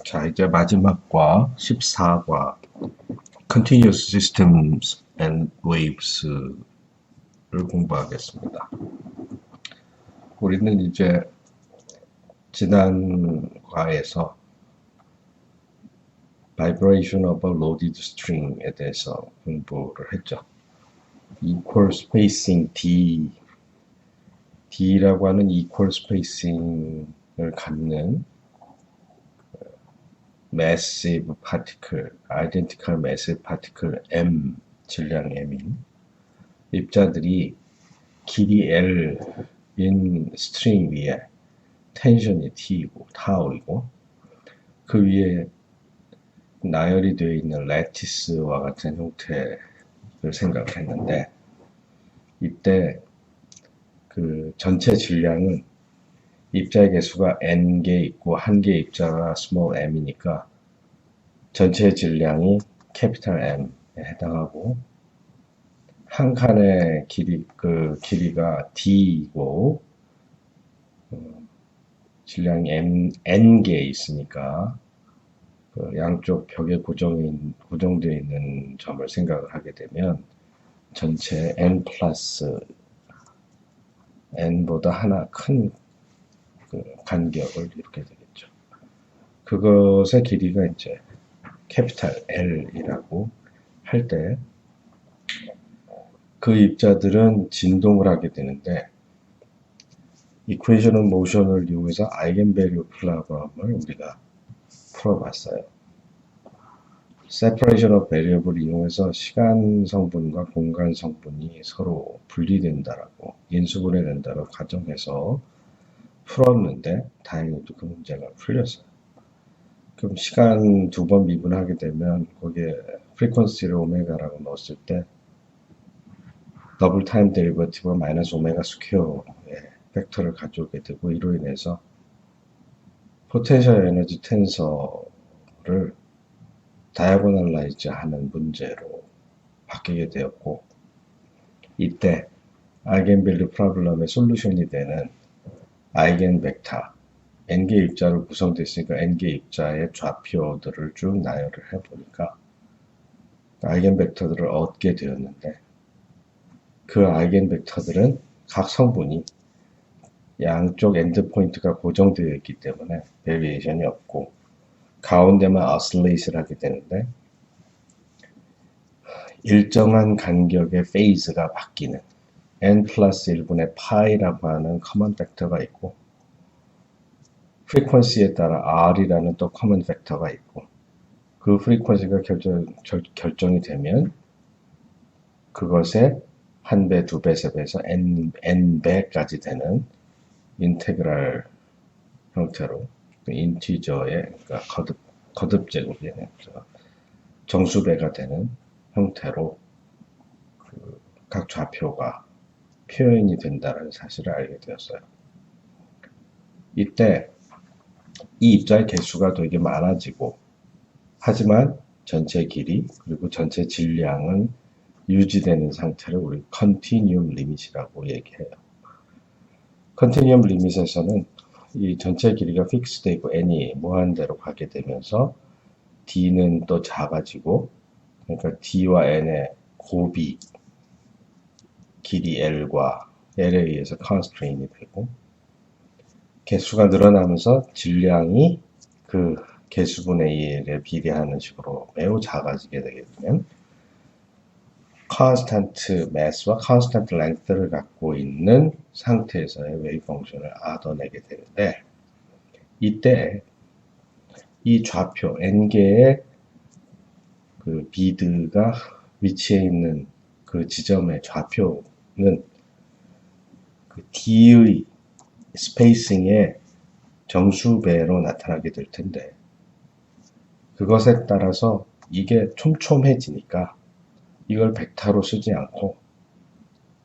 자, 이제 마지막 과 14과 Continuous Systems and Waves를 공부하겠습니다. 우리는 이제 지난 과에서 Vibration of a Loaded String에 대해서 공부를 했죠. Equal Spacing D라고 하는 Equal Spacing을 갖는 Massive Particle, Identical Massive Particle M, 질량 M인 입자들이 길이 L인 스트링 위에 텐션이 T이고 타우이고 그 위에 나열이 되어 있는 레티스와 같은 형태를 생각했는데 이때 그 전체 질량은 입자의 개수가 n개 있고 한 개 입자가 small m이니까 전체 질량이 capital M에 해당하고 한 칸의 길이가 D이고 질량이 n개 있으니까 그 양쪽 벽에 고정되어 있는 점을 생각을 하게 되면 전체 n 플러스 n보다 하나 큰 그 간격을 이렇게 되겠죠. 그것의 길이가 이제 캐피탈 L이라고 할 때 그 입자들은 진동을 하게 되는데 이퀘이션 오브 모션을 이용해서 아이겐밸류 프로그램을 우리가 풀어봤어요. 세퍼레이션 오브 베리어블을 이용해서 시간 성분과 공간 성분이 서로 분리된다라고 인수분해된다고 가정해서 풀었는데 다행히도 그 문제가 풀렸어요. 그럼 시간 두 번 미분하게 되면 거기에 프리퀀시를 오메가라고 넣었을 때 더블 타임 데리버티브가 마이너스 오메가 스퀘어의 팩터를 가져오게 되고 이로 인해서 포텐셜 에너지 텐서를 다이아고널라이즈 하는 문제로 바뀌게 되었고 이때 아이겐밸류 프로블럼의 솔루션이 되는 아이겐 벡터 n개 입자로 구성되어 있으니까 n개 입자의 좌표들을 쭉 나열을 해보니까 아이겐 벡터들을 얻게 되었는데 그 아이겐 벡터들은 각 성분이 양쪽 엔드 포인트가 고정되어 있기 때문에 베리에이션이 없고 가운데만 oscillate를 하게 되는데 일정한 간격의 페이즈가 바뀌는 n 플러스 1분의 파이라고 하는 커먼 팩터가 있고 프리퀀시에 따라 r이라는 또 커먼 팩터가 있고 그 프리퀀시가 결정이 되면 그것의 한 배, 두 배, 세 배에서 n배까지 되는 인테그랄 형태로 인티저의 그러니까 거듭 제곱이 정수배가 되는 형태로 각 좌표가 표현이 된다는 사실을 알게 되었어요. 이때 이 입자의 개수가 되게 많아지고 하지만 전체 길이 그리고 전체 질량은 유지되는 상태를 우리 컨티뉴엄 리밋이라고 얘기해요. 컨티뉴엄 리밋에서는 이 전체 길이가 픽스되어 있고 n이 무한대로 가게 되면서 d는 또 작아지고 그러니까 d와 n의 곱이 길이 L과 L에 의해서 constraint이 되고 개수가 늘어나면서 질량이 그 개수분의 1에 비례하는 식으로 매우 작아지게 되게 되면 constant mass와 constant length를 갖고 있는 상태에서의 웨이브 펑션을 얻어내게 되는데 이때 이 좌표 n개의 그 비드가 위치해 있는 그 지점의 좌표는 그 D의 스페이싱의 정수배로 나타나게 될 텐데 그것에 따라서 이게 촘촘해지니까 이걸 벡터로 쓰지 않고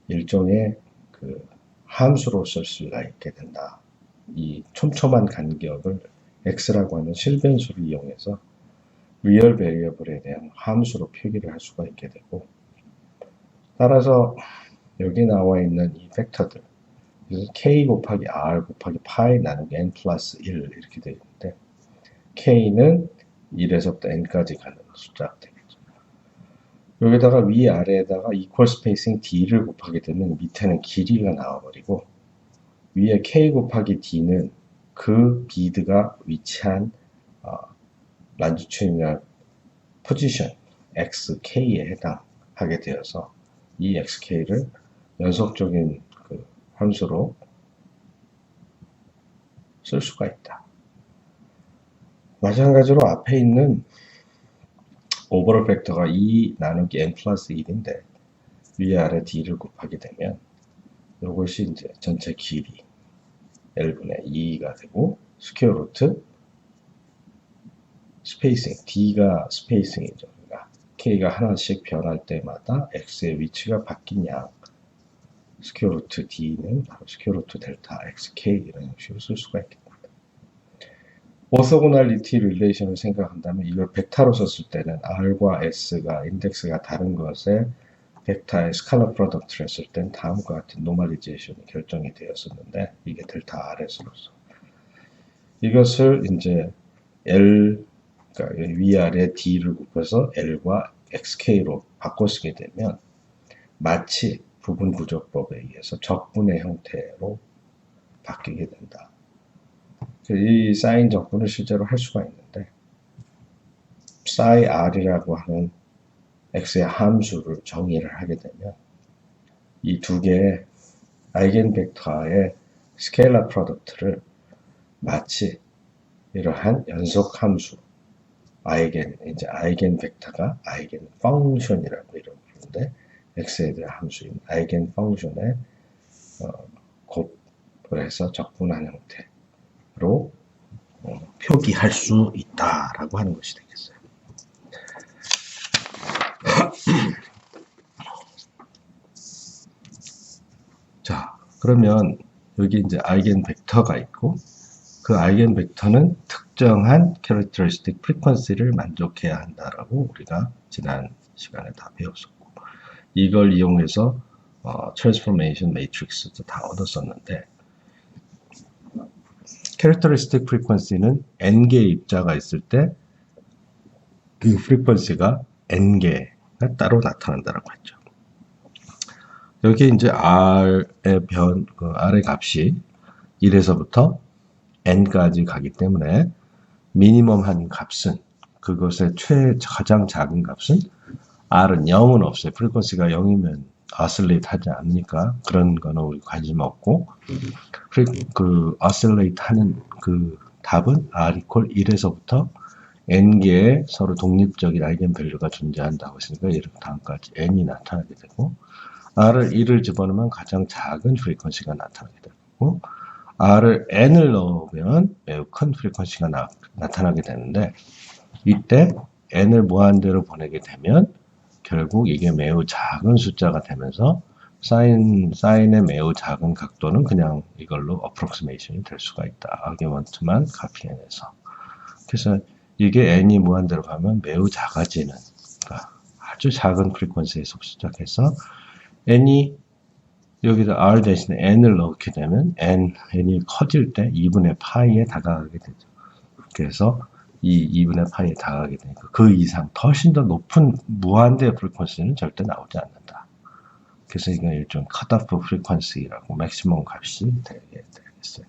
일종의 그 함수로 쓸 수가 있게 된다. 이 촘촘한 간격을 x라고 하는 실변수를 이용해서 리얼 베리어블에 대한 함수로 표기를 할 수가 있게 되고 따라서 여기 나와 있는 이 팩터들 그래서 k 곱하기 r 곱하기 파이 나누기 n 플러스 1 이렇게 되어 있는데 K는 1에서부터 N까지 가는 숫자가 되겠죠. 여기다가 위아래에다가 equal spacing D를 곱하게 되면 밑에는 길이가 나와버리고 위에 K 곱하기 D는 그 비드가 위치한 란지튜드나 포지션 XK에 해당하게 되어서 이 XK를 연속적인 그 함수로 쓸 수가 있다. 마찬가지로 앞에 있는 오버롤 팩터가 2 나누기 n 플러스 1인데 위아래 d를 곱하게 되면 이것이 이제 전체 길이 L분의 2가 되고 스퀘어 루트 스페이싱 D가 스페이싱이죠. 그러니까 K가 하나씩 변할 때마다 X의 위치가 바뀐 양 스퀘어 루트 D는 바로 스퀘어 루트 델타 XK 이런 형식으로 쓸 수가 있겠다. 오소고널리티 릴레이션을 생각한다면 이걸 벡터로 썼을 때는 R과 S가 인덱스가 다른 것에 벡터의 스칼라 프로덕트를 했을 땐 다음과 같은 노멀리제이션이 결정이 되었었는데 이게 델타 RS로서 이것을 이제 L 그러니까 위아래 D를 곱해서 L과 XK로 바꿔 쓰게 되면 마치 부분 부적법에 의해서 적분의 형태로 바뀌게 된다. 이 사인 적분을 실제로 할 수가 있는데 psi r이라고 하는 x의 함수를 정의를 하게 되면 이 두 개의 아이겐 벡터의 스케일러 프로덕트를 마치 이러한 연속 함수 이제 아이겐 벡터가 아이겐 펑션이라고 이런 부르는데 x에 대한 함수인 아이겐 펑션에 곱을 해서 적분한 형태로 표기할 수 있다라고 하는 것이 되겠어요. 자, 그러면 여기 이제 아이겐 벡터가 있고 그 아이겐 벡터는 특정한 캐릭터리스틱 프리퀀시를 만족해야 한다라고 우리가 지난 시간에 다 배웠었고 이걸 이용해서 트랜스포메이션 매트릭스도 다 얻었었는데 캐릭터리스틱 프리퀀시는 n개의 입자가 있을 때 그 프리퀀시가 n개가 따로 나타난다라고 했죠. 여기 이제 R의 R의 값이 1에서부터 n까지 가기 때문에 미니멈한 값은 그것의 가장 작은 값은 R은 0은 없어요. 프리퀀시가 0이면 oscillate 하지 않으니까 그런 거는 우리 관심 없고 그 oscillate 하는 그 답은 R equal 1에서부터 n개의 서로 독립적인 아이겐 밸류가 존재한다고 했으니까 이런 다음까지 n이 나타나게 되고 R을 1을 집어넣으면 가장 작은 프리퀀시가 나타나게 되고 R을 n을 넣으면 매우 큰 프리퀀시가 나타나게 되는데 이때 n을 무한대로 보내게 되면 결국 이게 매우 작은 숫자가 되면서 사인의 매우 작은 각도는 그냥 이걸로 approximation이 될 수가 있다. 아규먼트만 카피해내서. 그래서 이게 n이 무한대로 가면 매우 작아지는 그러니까 아주 작은 프리퀀시에서 시작해서 n이 여기다 r 대신에 n을 넣게 되면 n이 커질 때 2분의 파이에 다가가게 되죠. 그래서 이 2분의 파이에 다가가게 되니까 그 이상 훨씬 더 높은 무한대의 프리퀀시는 절대 나오지 않는다. 그래서 이건 일종 컷오프 프리퀀시라고 맥시멈 값이 되겠어요.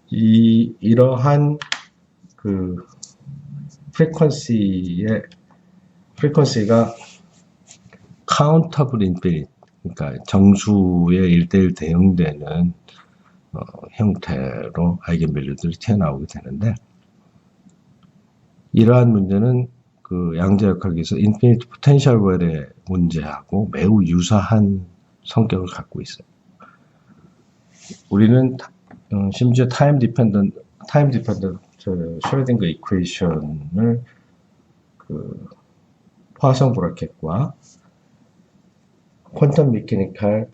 이러한 그 프리퀀시가 countable infinite 그러니까 정수의 1대1 대응되는 형태로 아이겐밸류들이 튀어나오게 되는데 이러한 문제는 그 양자역학에서 인피니트 포텐셜 웰의 문제하고 매우 유사한 성격을 갖고 있어요. 우리는 심지어 타임 디펜던트 슈레딩거 이퀘이션을 그 화성 브래켓과 퀀텀 메케니컬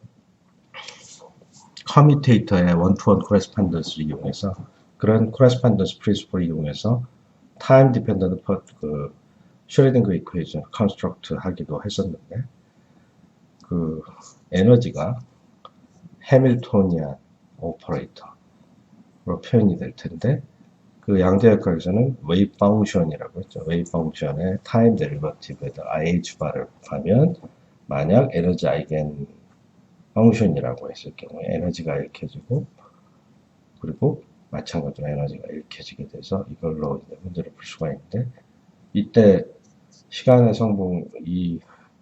커뮤테이터의 원투원 코레스판던스를 이용해서 그런 코레스판던스 프린시플을 이용해서 타임 디펜던트 그 슈레딩거 이퀘이션 컨스트럭트 하기도 했었는데 그 에너지가 해밀토니안 오퍼레이터로 표현이 될 텐데 그 양대역학에서는 웨이브 펑션이라고 했죠. 웨이브 펑션의 타임 데리버티브에다 IH바를 곱하면 만약 에너지 아이겐 펑션이라고 했을 경우에 에너지가 읽혀지고 그리고 마찬가지로 에너지가 읽혀지게 돼서 이걸로 이제 문제를 풀 수가 있는데 이때 시간의 성분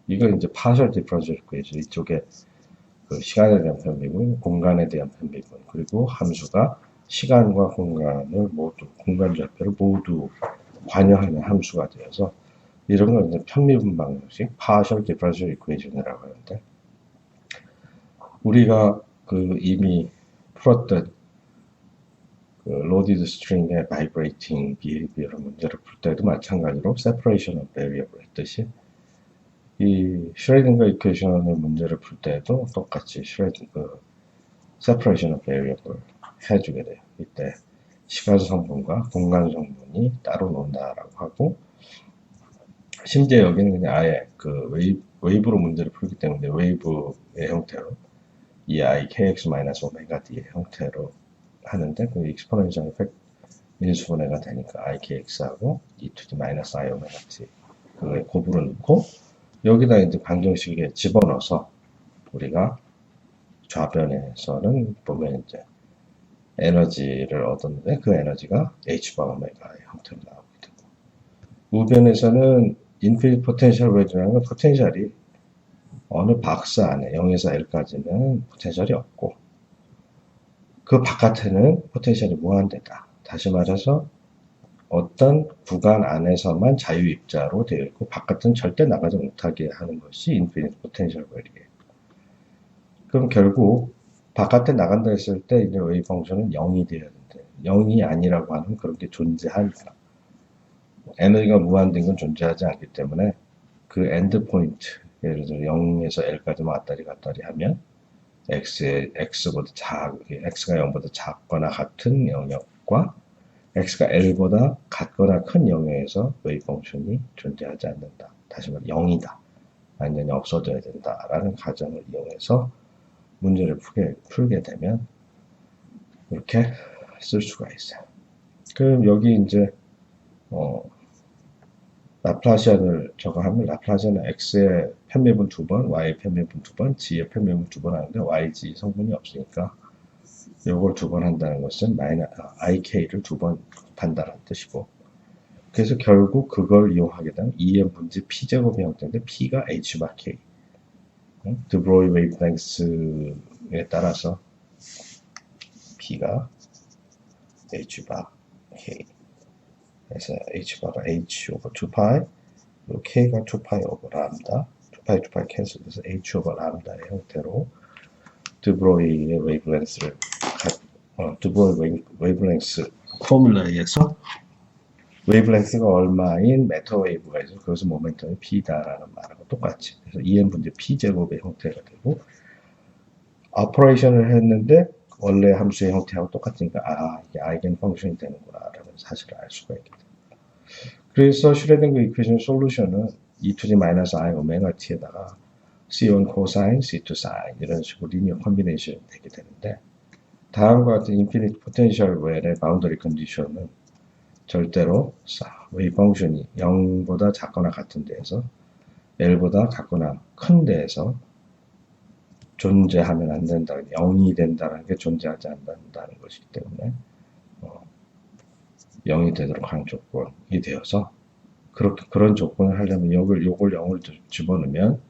이걸 이제 파셜 디퍼런셜 이퀘이션 이쪽에 그 시간에 대한 편미분, 공간에 대한 편미분 그리고 함수가 시간과 공간을 모두 공간 좌표를 모두 관여하는 함수가 되어서 이런 걸 이제 편미분 방정식 파셜 디퍼런셜 이퀘이션이라고 하는데 우리가 그 이미 풀었던 그 로디드 스트링의 바이브레이팅 비헤이비어를 문제를 풀 때도 마찬가지로 세퍼레이션 오브 베리어블 했듯이 이 슈레딩거 이퀘이션의 문제를 풀 때도 똑같이 세퍼레이션 오브 베리어블 해주게 돼요. 이때 시간 성분과 공간 성분이 따로 논다라고 하고 심지어 여기는 그냥 아예 그 웨이브로 문제를 풀기 때문에 웨이브의 형태로 EI KX-오메가 D의 형태로 하는데 그 익스포넨셜 이펙트 인수분해가 되니까 IKX하고 E to the minus I 오메가 T 그걸 곱으로 넣고 여기다 이제 방정식에 집어넣어서 우리가 좌변에서는 보면 이제 에너지를 얻었는데 그 에너지가 H바 오메가의 형태로 나오게 되고 우변에서는 인피니트 포텐셜 웨이브라는 건 포텐셜이 어느 박스 안에 0에서 L까지는 포텐셜이 없고 그 바깥에는 포텐셜이 무한대다. 다시 말해서 어떤 구간 안에서만 자유입자로 되어 있고 바깥은 절대 나가지 못하게 하는 것이 인피니트 포텐셜 웨이브예요. 그럼 결국 바깥에 나간다 했을 때 이제 웨이브 펑션은 0이 되어야 되는데 0이 아니라고 하는 그런 게 존재하니까 에너지가 무한된 건 존재하지 않기 때문에 그 엔드 포인트 예를 들어 0에서 L까지만 왔다리 갔다리 하면 X보다 X가 0보다 작거나 같은 영역과 X가 L보다 같거나 큰 영역에서 웨이브 펑션이 존재하지 않는다. 다시 말해 0이다. 완전히 없어져야 된다라는 가정을 이용해서 문제를 풀게 되면 이렇게 쓸 수가 있어요. 그럼 여기 이제 라플라시안을 저거 하면 라플라시안은 X의 편미분 2번, Y의 편미분 2번, G의 편미분 2번 하는데 YG 성분이 없으니까 요걸 2번 한다는 것은 IK를 2번 곱한다는 뜻이고 그래서 결국 그걸 이용하게 되면 EM 분지 P제곱의 형태인데 P가 H 바 K 드브로이 웨이브랭스에 따라서 P가 H 바 K 그래서 H바가 H 오버 2파이 그리고 K가 2파이 오버 람다 2파이 캔슬돼서 H 오버 람다의 형태로 드브로이의 웨이브랭스를 드브로이 웨이브랭스 포뮬러에 의해서 웨이브랭스가 얼마인 메터 웨이브가 있어서 그것은 모멘텀이 P다라는 말하고 똑같이 그래서 EM 분지 P제곱의 형태가 되고 오퍼레이션을 했는데 원래 함수의 형태하고 똑같으니까 이게 아이겐 펑션이 되는구나라는 사실을 알 수가 있게 됩니다. 그래서 슈레딩거 이퀘이션 솔루션은 E to the minus I 오메가 T에다가 C1 코사인, C2 사인 이런 식으로 리니어 콤비네이션이 되게 되는데 다음과 같은 인피니트 포텐셜 웰의 바운더리 컨디션은 절대로 웨이브 펑션이 0보다 작거나 같은 데에서 L보다 같거나 큰 데에서 존재하면 안 된다. 0이 된다는 게 존재하지 않는다는 것이기 때문에 0이 되도록 하는 조건이 되어서 그런 조건을 하려면 요걸 0을 집어넣으면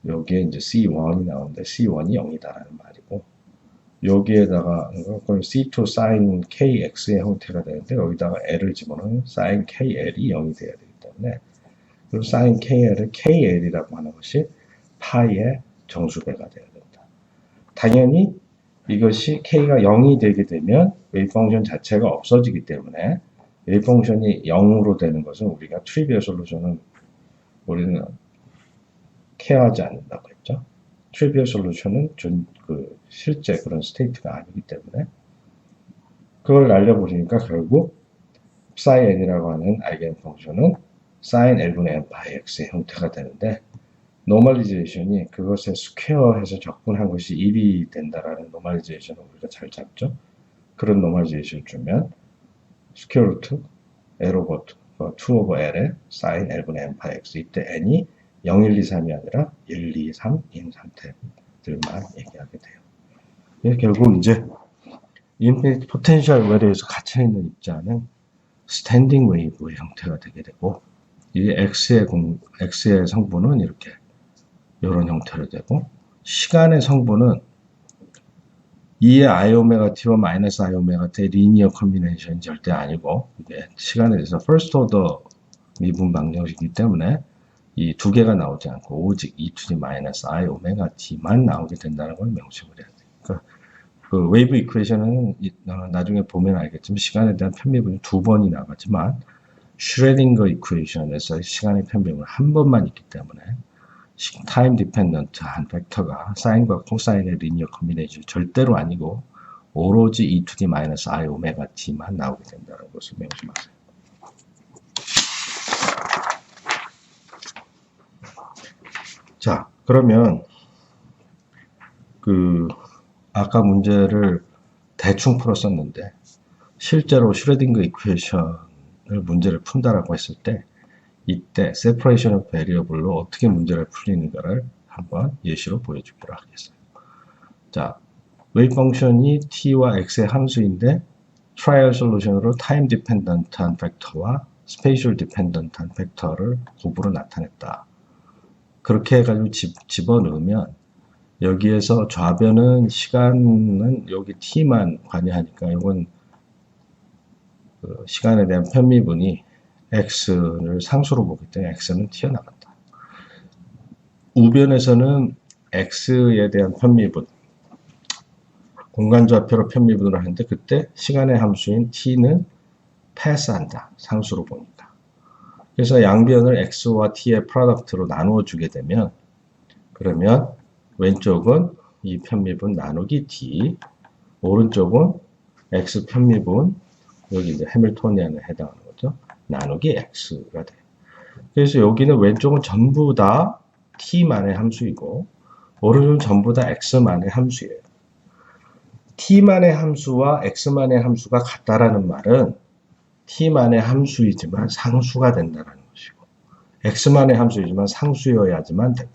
여기에 이제 C1이 나오는데 C1이 0이다라는 말이고 여기에다가 C2 sin KX의 형태가 되는데 여기다가 L을 집어넣으면 sin KL이 0이 돼야 되기 때문에 그리고 sin KL을 KL이라고 하는 것이 파이의 정수배가 되어야 된다. 당연히 이것이 K가 0이 되게 되면 웨이브 펑션 자체가 없어지기 때문에 웨이브 펑션이 0으로 되는 것은 우리가 트리비얼 솔루션은 우리는 케어하지 않는다고 했죠. 트리비얼 솔루션은 실제 그런 스테이트가 아니기 때문에 그걸 알려버리니까 결국 psi n이라고 하는 아이겐 펑션은 sin L분의 n 파이 x의 형태가 되는데 노멀리제이션이 그것에 스퀘어해서 적분한 것이 1이 된다라는 노멀리제이션을 우리가 잘 잡죠. 그런 노멀리제이션을 주면 스퀘어 루트 L 오버 2 오버 L에 sin L분의 n 파이 x. 이때 n이 0, 1, 2, 3이 아니라 1, 2, 3인 상태들만 얘기하게 돼요. 결국 이제 인피니트 포텐셜 웨어에서 갇혀있는 입자는 스탠딩 웨이브의 형태가 되게 되고, 이 X의 성분은 이렇게 이런 형태로 되고, 시간의 성분은 2의 i오메가 t와 마이너스 i오메가 t의 리니어 컨비네이션이 절대 아니고, 이게 시간에 대해서 first order 미분 방정식이기 때문에 이 두 개가 나오지 않고 오직 e to the 마이너스 i 오메가 t만 나오게 된다는 걸 명심을 해야 돼요. 그러니까 그 웨이브 이퀘이션은 나중에 보면 알겠지만 시간에 대한 편미분이 두 번이 나가지만 슈레딩거 이퀘이션에서 시간의 편미분은 한 번만 있기 때문에 타임 디펜던트한 벡터가 사인과 코사인의 리니어 컨비네이션 절대로 아니고 오로지 e to the 마이너스 i 오메가 t만 나오게 된다는 것을 명심하세요. 자, 그러면 아까 문제를 대충 풀었었는데 실제로 슈레딩거 이퀘이션을 문제를 푼다라고 했을 때 이때 세퍼레이션 오브 베리어블로 어떻게 문제를 풀리는가를 한번 예시로 보여주기로 하겠어요. 자, 웨이브 펑션이 t와 x의 함수인데 트라이얼 솔루션으로 타임 디펜던트한 벡터와 스페이셜 디펜던트한 벡터를 곱으로 나타냈다. 그렇게 해가지고 집어넣으면 여기에서 좌변은 시간은 여기 t만 관여하니까 이건 시간에 대한 편미분이 x를 상수로 보기 때문에 x는 튀어나간다. 우변에서는 x에 대한 편미분, 공간좌표로 편미분을 하는데 그때 시간의 함수인 t는 패스한다. 상수로 보니까. 그래서 양변을 x와 t의 프로덕트로 나누어 주게 되면 그러면 왼쪽은 이 편미분 나누기 t, 오른쪽은 x 편미분, 여기 이제 해밀토니안에 해당하는 거죠. 나누기 x가 돼요. 그래서 여기는 왼쪽은 전부 다 t만의 함수이고 오른쪽은 전부 다 x만의 함수예요. t만의 함수와 x만의 함수가 같다라는 말은 t만의 함수이지만 상수가 된다는 것이고 x만의 함수이지만 상수여야지만 되고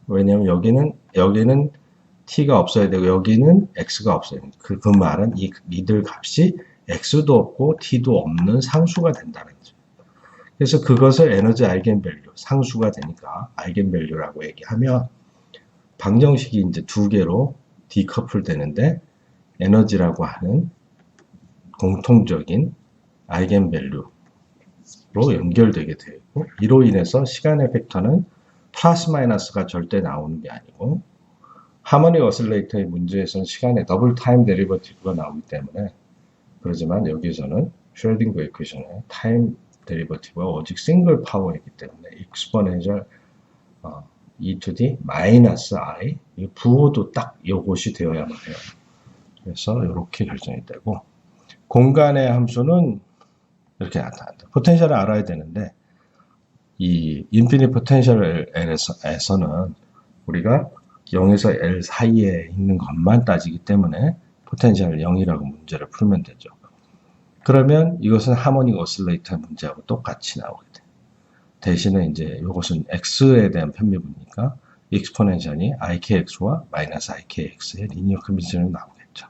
왜냐하면 여기는 t가 없어야 되고 여기는 x가 없어야 되고 그 말은 이들 값이 x도 없고 t도 없는 상수가 된다는 거죠. 그래서 그것을 에너지 아이겐밸류 상수가 되니까 아이겐밸류라고 얘기하면 방정식이 이제 두 개로 디커플 되는데 에너지라고 하는 공통적인 아이겐밸류로 연결되게 되고 이로 인해서 시간의 벡터는 플러스 마이너스가 절대 나오는 게 아니고 하모닉 어슬레이터의 문제에서는 시간의 더블 타임 데리버티브가 나오기 때문에 그러지만 여기서는 슈레딩거 이퀘이션의 타임 데리버티브가 오직 싱글 파워이기 때문에 익스포넨셜 e to the 마이너스 i 부호도 딱 이것이 되어야만 해요. 그래서 이렇게 결정이 되고 공간의 함수는 이렇게 나타난다. 포텐셜을 알아야 되는데 이 인피니트 포텐셜에서는 우리가 0에서 L 사이에 있는 것만 따지기 때문에 포텐셜 0이라고 문제를 풀면 되죠. 그러면 이것은 하모닉 오실레이터 문제하고 똑같이 나오게 돼. 대신에 이제 이것은 x에 대한 편미분이니까 익스포넨셜이 ikx와 마이너스 ikx의 리니어 컨비네이션이 나오겠죠.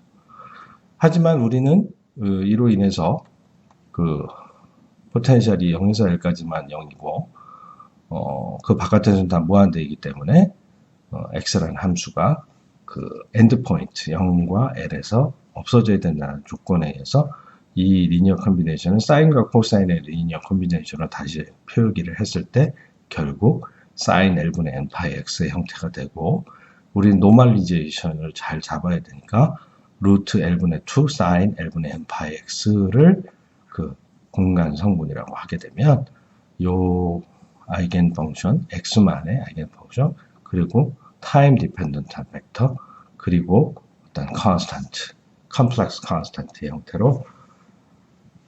하지만 우리는 이로 인해서 포텐셜이 0에서 L까지만 0이고 그 바깥에서는 다 무한대이기 때문에 x라는 함수가 엔드 포인트 0과 L에서 없어져야 된다는 조건에 의해서 이 리니어 컨비네이션은 사인과 코사인의 리니어 컨비네이션을 다시 표기를 했을 때 결국 사인 L분의 n 파이 x의 형태가 되고 우리는 노멀리제이션을 잘 잡아야 되니까 루트 L분의 2 사인 L분의 n 파이 x를 공간 성분이라고 하게 되면 요 아이겐 펑션 x만의 아이겐 펑션 그리고 타임 디펜던트한 벡터 그리고 어떤 컨스탄트 컴플렉스 컨스탄트의 형태로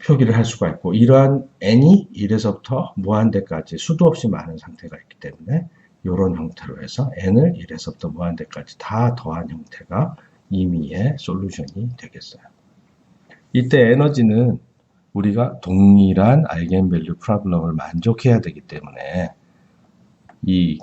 표기를 할 수가 있고 이러한 n이 1에서부터 무한대까지 수도 없이 많은 상태가 있기 때문에 이런 형태로 해서 n을 1에서부터 무한대까지 다 더한 형태가 임의의 솔루션이 되겠어요. 이때 에너지는 우리가 동일한 아이겐밸류 프로블럼을 만족해야 되기 때문에 이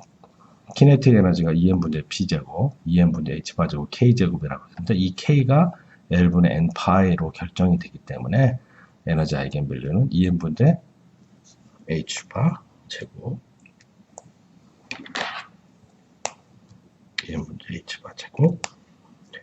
키네틱 에너지가 EM분의 P제곱, EM분의 H바제곱, K제곱이라고 하는데 이 K가 L분의 N파이로 결정이 되기 때문에 에너지 아이겐밸류는 EM분의 H바 제곱, EM분의 H바 제곱,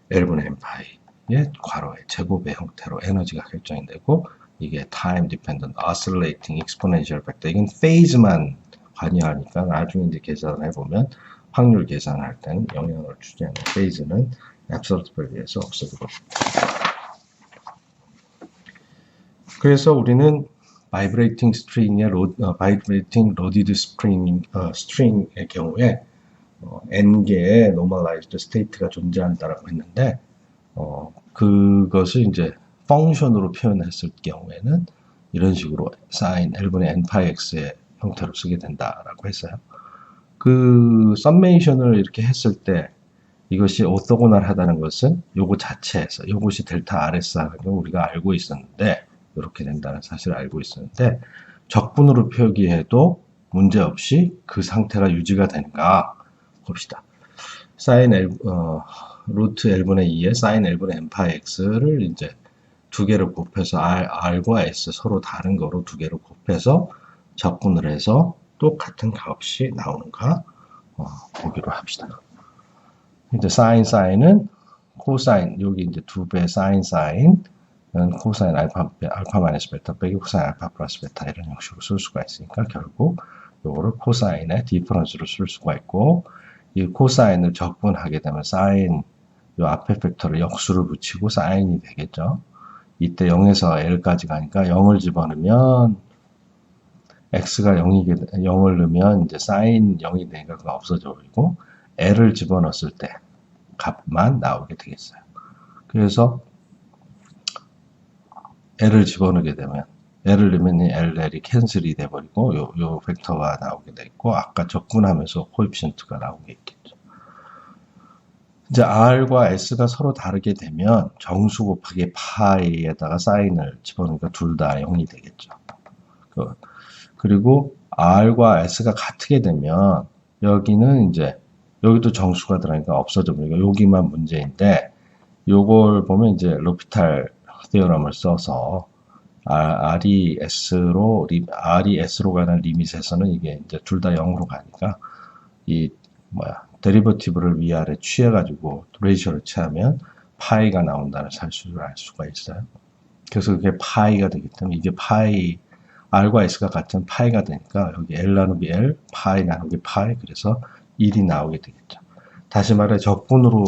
L분의 N파이의 괄호의 제곱의 형태로 에너지가 결정이 되고 이게 time dependent oscillating exponential factor. 이건 페이즈만 관여하니까 나중에 이제 계산을 해보면 확률 계산할 때는 영향을 주지 않는 페이즈는 absolute value에서 없어지고. 그래서 우리는 vibrating loaded string의 경우에 n개의 normalized state가 존재한다라고 했는데 그것을 이제 펑션으로 표현했을 경우에는 이런 식으로 sin L분의 n파이x의 형태로 쓰게 된다라고 했어요. 그 썸메이션을 이렇게 했을 때 이것이 오토고널하다는 것은 요거 자체에서 요것이 델타 RS라는 걸 우리가 알고 있었는데 이렇게 된다는 사실을 알고 있었는데 적분으로 표기해도 문제없이 그 상태가 유지가 되는가 봅시다. sin 루트 L분의 2에 sin L분의 n파이 x를 이제 두 개를 곱해서 R과 S 서로 다른 거로 두 개를 곱해서 적분을 해서 똑같은 값이 나오는가 보기로 합시다. 이제 sin은 코사인, 여기 이제 두 배 sin은 코사인 알파 마이너스 베타 빼기 코사인 알파 플러스 베타 이런 형식으로 쓸 수가 있으니까 결국 요거를 코사인의 디퍼런스로 쓸 수가 있고 이 코사인을 적분하게 되면 사인 요 앞에 팩터를 역수를 붙이고 사인이 되겠죠. 이때 0에서 L까지 가니까 0을 집어넣으면 x가 0을 넣으면 이제 사인 0이 되니까 그거 없어져 버리고 L을 집어넣었을 때 값만 나오게 되겠어요. 그래서 L을 집어넣게 되면 L을 넣으면 LL이 캔슬이 돼버리고 요 벡터가 나오게 되고 아까 적분하면서 코에피션트가 나오게 있겠죠. 이제 R과 S가 서로 다르게 되면 정수 곱하기 파이에다가 사인을 집어넣으니까 둘 다 0이 되겠죠. 그리고 R과 S가 같게 되면 여기는 이제 여기도 정수가 들어가니까 없어져 버리고 여기만 문제인데 요걸 보면 이제 로피탈 테오럼을 써서 R이 S로 가는 리밋에서는 이게 이제 둘 다 0으로 가니까 이 데리버티브를 위아래 취해가지고 레이셔를 취하면 파이가 나온다는 사실을 알 수가 있어요. 그래서 그게 파이가 되기 때문에 이게 파이 R과 S가 같은 파이가 되니까 여기 L 나누기 L, 파이 나누기 파이 그래서 1이 나오게 되겠죠. 다시 말해 적분으로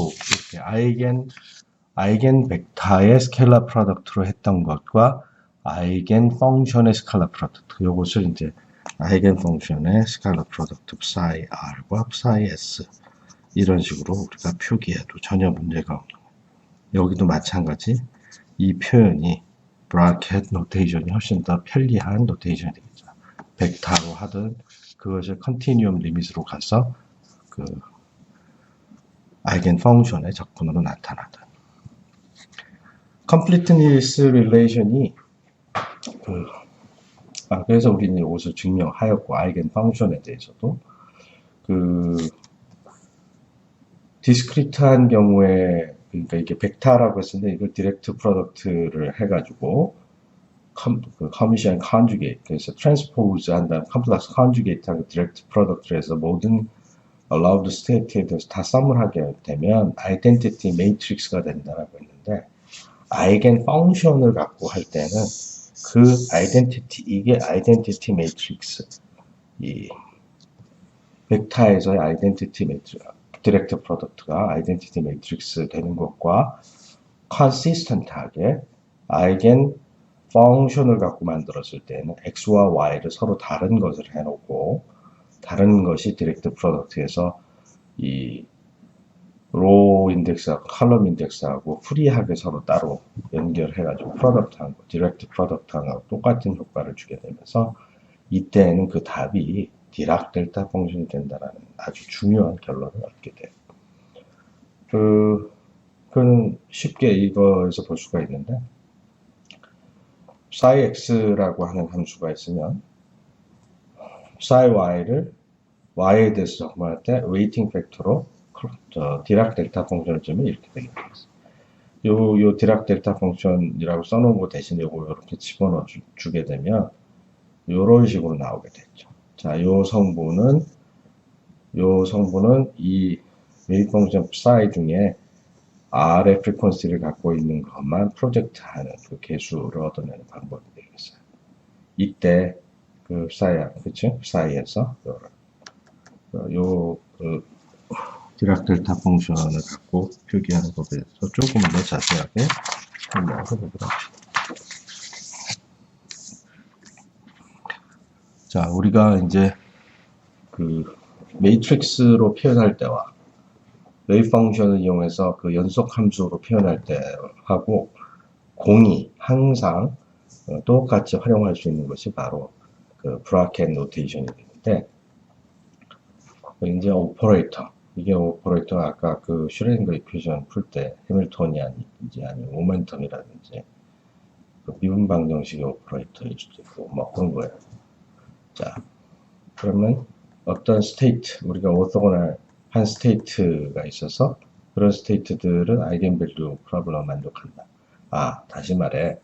이렇게 아이겐 벡터의 스케일러 프로덕트로 했던 것과 아이겐 펑션의 스케일러 프로덕트 요것을 이제 아이겐 펑션의 스케일러 프로덕트 psi R과 psi S 이런 식으로 우리가 표기해도 전혀 문제가 없는 거예요. 여기도 마찬가지 이 표현이 브라켓 노테이션이 훨씬 더 편리한 노테이션이 되겠죠. 벡터로 하든 그것을 컨티뉴엄 리밋으로 가서 그 아이겐 펑션의 적분으로 나타나든 completeness relation이 그래서 우리는 이것을 증명하였고 아이겐 펑션에 대해서도 디스크리트한 경우에 그러니까 이게 벡터라고 했는데 이걸 디렉트 프로덕트를 해가지고 커미션 컨주게이트 그래서 트랜스포즈 한다면 컴플렉스 컨주게이트 하고 디렉트 프로덕트를 해서 모든 allowed state에 대해서 다 썸을 하게 되면 아이덴티티 매트릭스가 된다라고 했는데 아이겐 펑션을 갖고 할 때는 그 아이덴티티 이게 아이덴티티 매트릭스 이 벡터에서의 아이덴티티 매트릭스 디렉트 프로덕트가 아이덴티티 매트릭스 되는 것과 컨시스턴트하게 아이겐 펑션을 갖고 만들었을 때는 x와 y를 서로 다른 것을 해놓고 다른 것이 디렉트 프로덕트에서 이 로우 인덱스하고 컬럼 인덱스하고 프리하게 서로 따로 연결해가지고 프로덕트하고 디렉트 프로덕트하고 똑같은 효과를 주게 되면서 이때는 그 답이 디락 델타 펑션이 된다라는 아주 중요한 결론을 얻게 돼요. 그건 쉽게 이거에서 볼 수가 있는데 ψx라고 하는 함수가 있으면 ψy를 y에 대해서 적분할 때 웨이팅 팩터로 디락 델타 펑션을 주면 이렇게 되겠습니다. 요 디락 델타 펑션이라고 써놓은 거 대신에 요거 이렇게 집어넣어 주게 되면 요런 식으로 나오게 되죠. 자, 요 성분은 이 웨이브 펑션 ψ 중에 R의 프리퀀시를 갖고 있는 것만 프로젝트하는 그 개수를 얻어내는 방법이 되겠어요. 이때 그 그쵸? 사이에서 디락 델타 펑션을 갖고 표기하는 것에 대해서 조금 더 자세하게 설명을 해보도록 합시다. 자, 우리가 이제 그 매트릭스로 표현할 때와 웨이브 펑션을 이용해서 그 연속 함수로 표현할 때하고 공이 항상 똑같이 활용할 수 있는 것이 바로 그 브라켓 노테이션이 되는데, 이제 오퍼레이터, 이게 오퍼레이터가 아까 그 슈레딩거 이퀘이션 풀 때 해밀토니안인지 아니면 모멘텀이라든지 그 미분 방정식의 오퍼레이터일 수도 있고 뭐 그런 거예요. 자, 그러면 어떤 스테이트, 우리가 오토고널 한 스테이트가 있어서 그런 스테이트들은 아이겐밸류 프로블럼 만족한다. 아, 다시 말해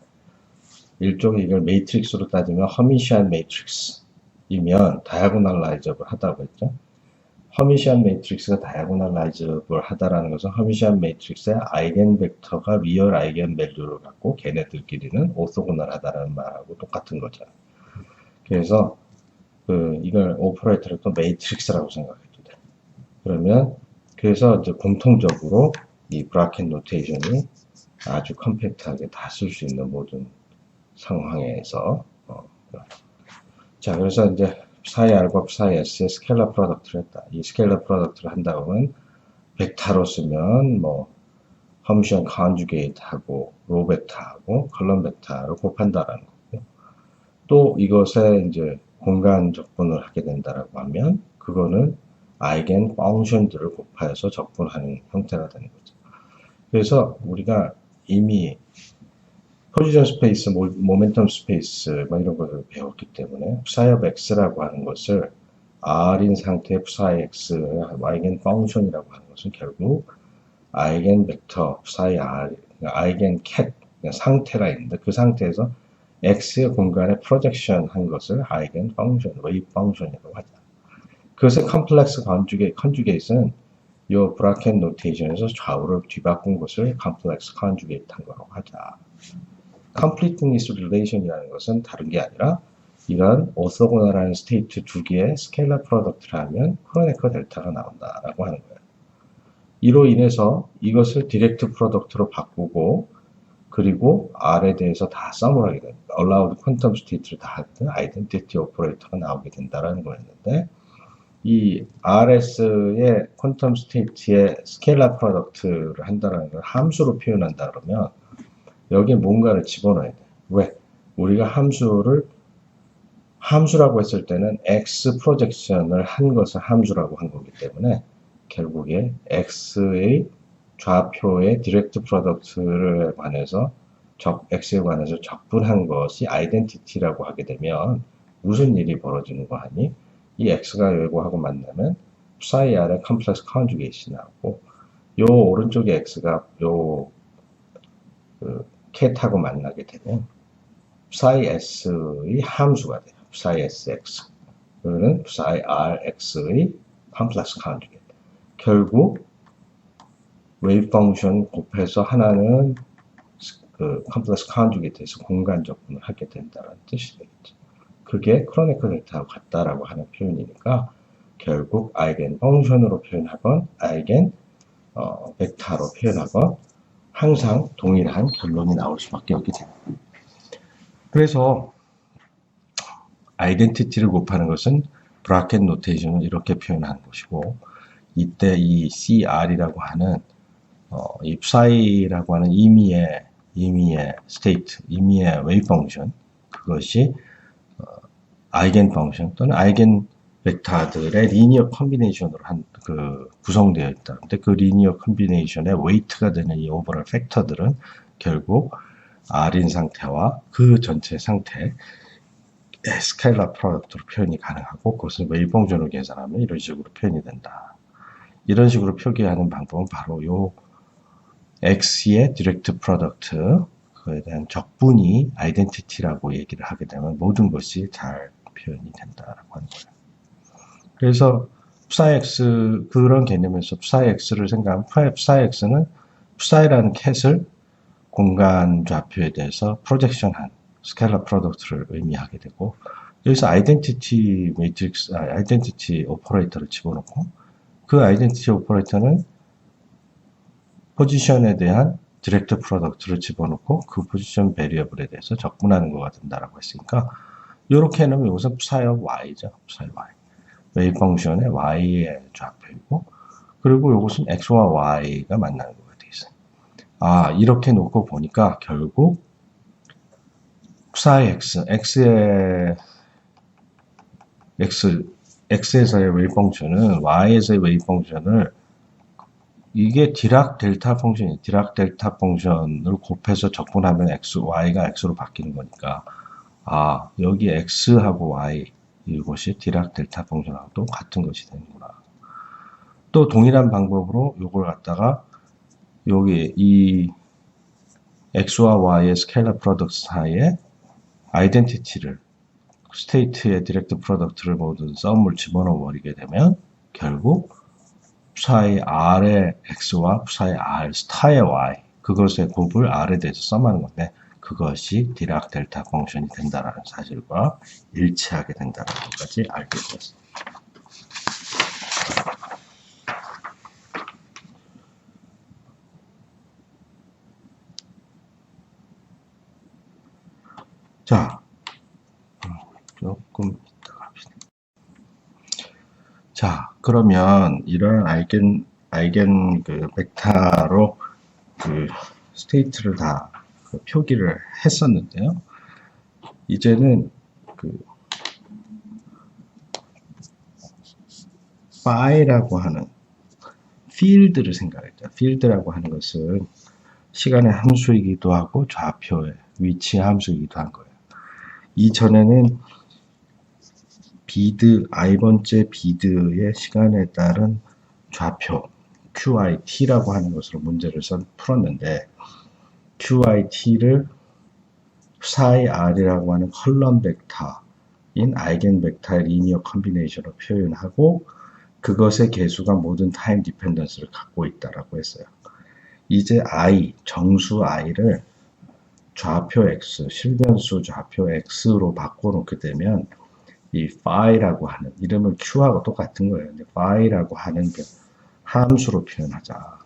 일종의 이걸 매트릭스로 따지면 허미시안 매트릭스이면 다이아고널라이저블 하다고 했죠. 허미시안 매트릭스가 다이아고널라이저블 하다라는 것은 허미시안 매트릭스의 아이겐 벡터가 리얼 아이겐 밸류를 갖고 걔네들끼리는 오토고널하다라는 말하고 똑같은 거죠. 그래서 이걸 오퍼레이터를 또 매트릭스라고 생각해도 돼. 그러면 그래서 이제 공통적으로 이 브라켓 노테이션이 아주 컴팩트하게 다 쓸 수 있는 모든 상황에서 자, 그래서 이제 psi R과 psi S의 스케일러 프로덕트를 했다. 이 스케일러 프로덕트를 한다 보면 벡터로 쓰면 뭐 허미션 컨주게이트하고 로 벡터하고 컬럼 벡터를 곱한다라는 거고, 또 이것에 이제 공간 적분을 하게 된다라고 하면 그거는 아이겐 펑션들을 곱하여서 적분하는 형태가 되는 거죠. 그래서 우리가 이미 포지션 스페이스, 모멘텀 스페이스 뭐 이런 것을 배웠기 때문에 psi of x라고 하는 것을 r인 상태의 psi x의 아이겐 펑션이라고 하는 것은 결국 아이겐 벡터 psi r, 아이겐 캣 상태가 있는데 그 상태에서 x의 공간에 프로젝션 한 것을 아이겐 펑션, 웨이브 펑션이라고 하죠. 그것의 컴플렉스 컨주게이트는 이 브라켓 노테이션에서 좌우를 뒤바꾼 것을 컴플렉스 컨주게이트 한 거라고 하자. completeness relation이라는 것은 다른 게 아니라 이런 오토고널한 스테이트 두 개의 스케일러 프로덕트를 하면 크로네커 델타가 나온다라고 하는 거예요. 이로 인해서 이것을 디렉트 프로덕트로 바꾸고 그리고 R에 대해서 다 썸을 하게 됩니다. allowed quantum state를 다 하든 identity operator가 나오게 된다라는 거였는데, 이 RS의 퀀텀 스테이트의 스케일러 프로덕트를 한다라는 걸 함수로 표현한다 그러면 여기에 뭔가를 집어넣어야 돼. 왜? 우리가 함수라고 했을 때는 x 프로젝션을 한 것을 함수라고 한 거기 때문에 결국에 x의 좌표의 디렉트 프로덕트를 관해서 x에 관해서 적분한 것이 아이덴티티라고 하게 되면 무슨 일이 벌어지는 거 아니? 이 x가 요거하고 만나면 psi r의 컴플렉스 컨주게이션이 나오고 요 오른쪽에 x가 요 캣하고 만나게 되면 psi s의 함수가 돼요. psi sx. 그거는 psi rx의 컴플렉스 컨주게이트. 결국 웨이브 펑션 곱해서 하나는 그 컴플렉스 컨주게이트에서 공간 적분을 하게 된다는 뜻이 되겠죠. 그게 크로네커 델타하고 같다라고 하는 표현이니까 결국 아이겐 펑션으로 표현하건 아이겐 벡터로 표현하건 항상 동일한 결론이 나올 수밖에 없게 됩니다. 그래서 아이덴티티를 곱하는 것은 브라켓 노테이션을 이렇게 표현하는 것이고, 이때 이 CR이라고 하는 이 psi라고 하는 임의의 스테이트, 임의의 웨이브 펑션, 그것이 아이겐 펑션 또는 아이겐 벡터들의 리니어 컨비네이션으로 구성되어 있다. 근데 그 리니어 컨비네이션의 웨이트가 되는 이 오버럴 팩터들은 결국 R인 상태와 그 전체 상태 스케일러 프로덕트로 표현이 가능하고 그것을 웨이봉준으로 계산하면 이런 식으로 표현이 된다. 이런 식으로 표기하는 방법은 바로 요 X의 디렉트 프로덕트 그에 대한 적분이 아이덴티티라고 얘기를 하게 되면 모든 것이 잘 표현이 된다라고 하는 거예요. 그래서 psi x 그런 개념에서 psi x를 생각하면 psi x는 psi라는 캣을 공간 좌표에 대해서 프로젝션한 스케일러 프로덕트를 의미하게 되고 여기서 아이덴티티 매트릭스, 아이덴티티 오퍼레이터를 집어넣고 그 아이덴티티 오퍼레이터는 포지션에 대한 디렉트 프로덕트를 집어넣고 그 포지션 베리어블에 대해서 적분하는 거가 된다라고 했으니까 이렇게 해놓으면 이것은 psi of y죠. psi y. 웨이브 펑션의 y의 좌표이고 그리고 이것은 x와 y가 만나는 거가 되어 있어요. 아 이렇게 놓고 보니까 결국 psi x에서의 웨이브 펑션은 y에서의 웨이브 펑션을 이게 디락 델타 펑션이 디락 델타 펑션을 곱해서 적분하면 y가 x로 바뀌는 거니까 아 여기 x하고 y 이것이 디락 델타 펑션하고 같은 것이 되는구나. 또 동일한 방법으로 이걸 갖다가 여기 이 x와 y의 스케일러 프로덕트 사이에 아이덴티티를 스테이트의 디렉트 프로덕트를 모든 썸을 집어넣어 버리게 되면 결국 psi r의 x와 psi r 스타의 y 그것의 곱을 r에 대해서 썸하는 건데 그것이 디락 델타 펑션이 된다라는 사실과 일치하게 된다는 것까지 알게 되었습니다. 자, 조금 이따가 합시다. 자, 그러면 이런 아이겐 그 벡터로 그 스테이트를 다 그 표기를 했었는데요. 이제는 그 phi라고 하는 필드를 생각했죠. 필드라고 하는 것은 시간의 함수이기도 하고 좌표의 위치의 함수이기도 한 거예요. 이전에는 비드, i번째 비드의 시간에 따른 좌표, QIT라고 하는 것으로 문제를 풀었는데, QIT를 psi r이라고 하는 컬럼 벡터인 아이겐 벡터의 리니어 컨비네이션으로 표현하고, 그것의 개수가 모든 타임 디펜던스를 갖고 있다라고 했어요. 이제 I, 정수 I를 좌표 X, 실변수 좌표 X로 바꿔놓게 되면 이 phi라고 하는 이름은 q하고 똑같은 거예요. 근데 phi라고 하는 그 함수로 표현하자.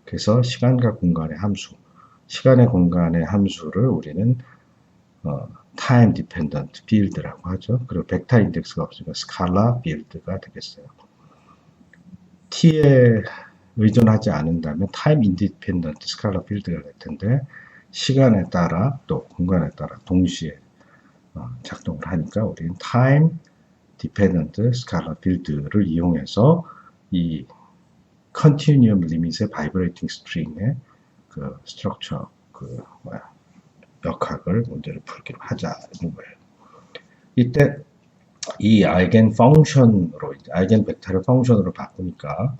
그래서 시간과 공간의 함수, 시간의 공간의 함수를 우리는 time dependent field라고 하죠. 그리고 벡터 인덱스가 없으니까 스칼라 field가 되겠어요. t에 의존하지 않는다면 time independent 스칼라 field가 될 텐데 시간에 따라 또 공간에 따라 동시에 작동을 하니까 우리는 time dependent scalar field를 이용해서 이 continuum limit의 vibrating string의 그 structure 그 역학을 문제를 풀기로 하자는 거예요. 이때 이 아이겐 펑션으로 아이겐 벡터를 펑션으로 바꾸니까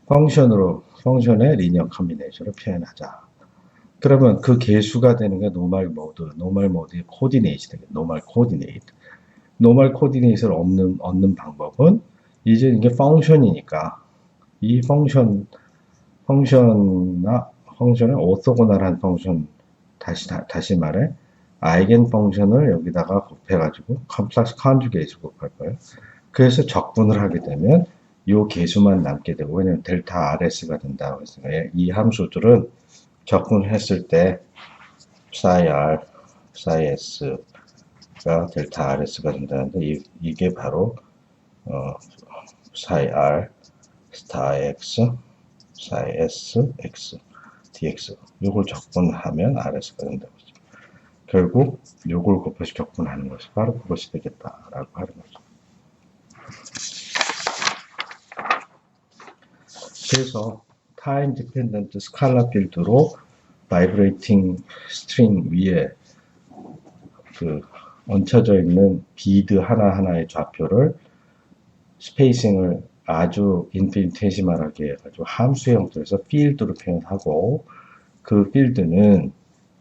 펑션의 리니어 컨비네이션을 표현하자. 그러면 그 개수가 되는 게 노멀 모드의 코디네이트 되겠죠. 노멀 코디네이트를 얻는 방법은 이제 이게 펑션이니까 이 펑션의 오토고널한 펑션 다시 말해 아이겐 펑션을 여기다가 곱해가지고 컴플렉스 컨주게이트 곱할 거예요. 그래서 적분을 하게 되면 이 개수만 남게 되고 왜냐면 델타 RS가 된다고 했으니까 이 함수들은 적분했을 때 psi R, psi S가 델타 RS가 된다는데 이게 바로 psi R, 스타 X, psi S, X, dx 이걸 적분하면 RS가 된다고 했죠. 결국 이걸 곱해서 적분하는 것이 바로 그것이 되겠다라고 하는 거죠. 그래서 타임 디펜던트 스칼라 필드로 바이브레이팅 스트링 위에 그 얹혀져 있는 비드 하나하나의 좌표를 스페이싱을 아주 인피니테시멀하게 해가지고 함수의 형태에서 필드로 표현하고 그 필드는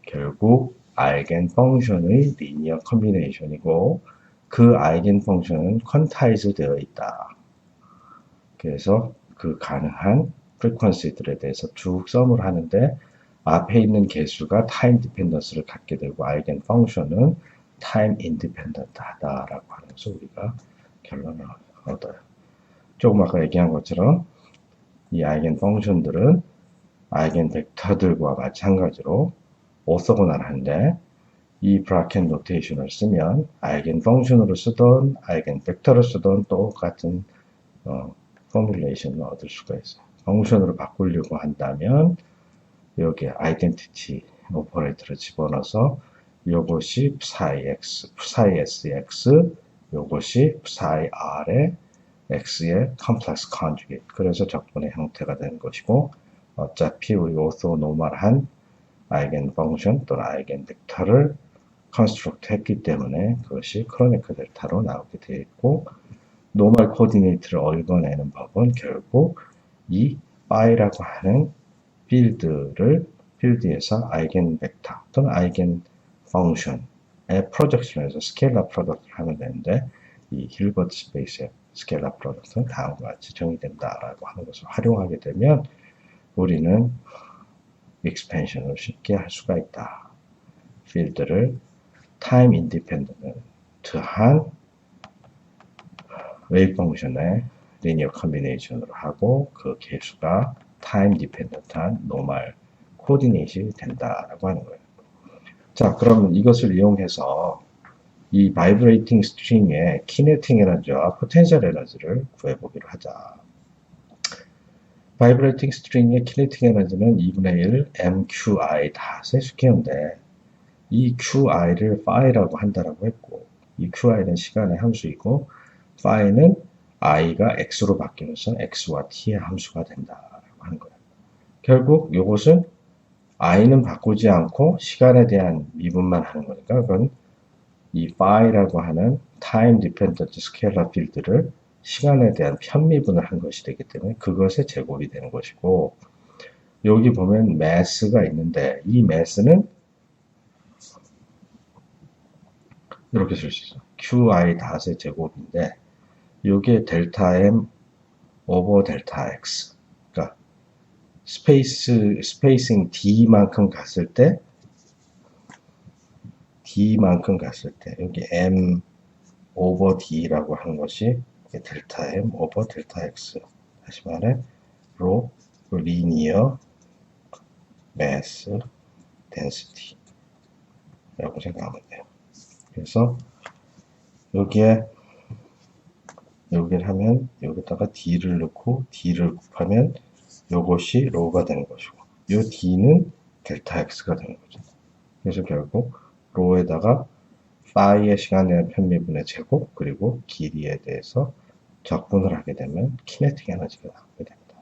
결국 아이겐 펑션의 리니어 컨비네이션이고 그 아이겐 펑션은 퀀타이즈 되어 있다. 그래서 그 가능한 프리퀀시들에 대해서 쭉 썸을 하는데 앞에 있는 개수가 타임 디펜던스를 갖게 되고 아이겐 펑션은 타임 인디펜던트 하다라고 하는 것을 우리가 결론을 얻어요. 조금 아까 얘기한 것처럼 이 아이겐 펑션들은 아이겐 벡터들과 마찬가지로 오소고널한데 이 브라켄 노테이션을 쓰면 아이겐 펑션으로 쓰던 아이겐 벡터로 쓰던 똑같은 포뮬레이션을 얻을 수가 있어요. 펑션으로 바꾸려고 한다면 여기에 아이덴티티 오퍼레이터를 집어넣어서 요것이 psi x, psi sx, 요것이 psi r의 x의 컴플렉스 컨주게이트. 그래서 적분의 형태가 되는 것이고 어차피 우리 오소노멀한 아이겐 펑션 또는 아이겐 벡터를 컨스트럭트 했기 때문에 그것이 크로네커 델타로 나오게 되어 있고 노멀 코디네이트를 읽어내는 법은 결국 이 phi라고 하는 필드에서 아이겐 벡터 또는 아이겐 펑션의 프로젝션에서 스케일러 프로덕트를 하면 되는데 이 힐버트 스페이스의 스케일러 프로덕트는 다음과 같이 정의된다라고 하는 것을 활용하게 되면 우리는 익스펜션을 쉽게 할 수가 있다. 필드를 타임 인디펜던트한 웨이브 펑션의 리니어 컨비네이션으로 하고 그 개수가 타임 디펜던트한 노멀 코디네이션이 된다라고 하는 거예요. 자, 그러면 이것을 이용해서 이 바이브레이팅 스트링의 키네틱 에너지와 포텐셜 에너지를 구해보기로 하자. 바이브레이팅 스트링의 키네틱 에너지는 2분의 1 mqi 닷의 수케어인데 이qi를 phi라고 한다라고 했고 이 qi는 시간의 함수이고 phi는 i가 x로 바뀌면서 x와 t의 함수가 된다라고 하는 거예요. 결국 이것은 i는 바꾸지 않고 시간에 대한 미분만 하는 거니까 그건 이 phi라고 하는 time dependent scalar field를 시간에 대한 편미분을 한 것이 되기 때문에 그것의 제곱이 되는 것이고 여기 보면 mass가 있는데 이 mass는 이렇게 쓸 수 있어요. qi 닷의 제곱인데 이게 델타 m 오버 델타 x 그러니까 스페이싱 d만큼 갔을 때 여기 m 오버 d라고 하는 것이 델타 m 오버 델타 x 다시 말해 로 리니어 매스 덴시티 라고 생각하면 돼요. 그래서 여기를 하면 여기다가 d를 넣고 d를 곱하면 요것이 로가 되는 것이고 요 d는 델타 x가 되는 거죠. 그래서 결국 로에다가 phi의 시간의 편미분의 제곱 그리고 길이에 대해서 적분을 하게 되면 키네틱 에너지가 나오게 됩니다.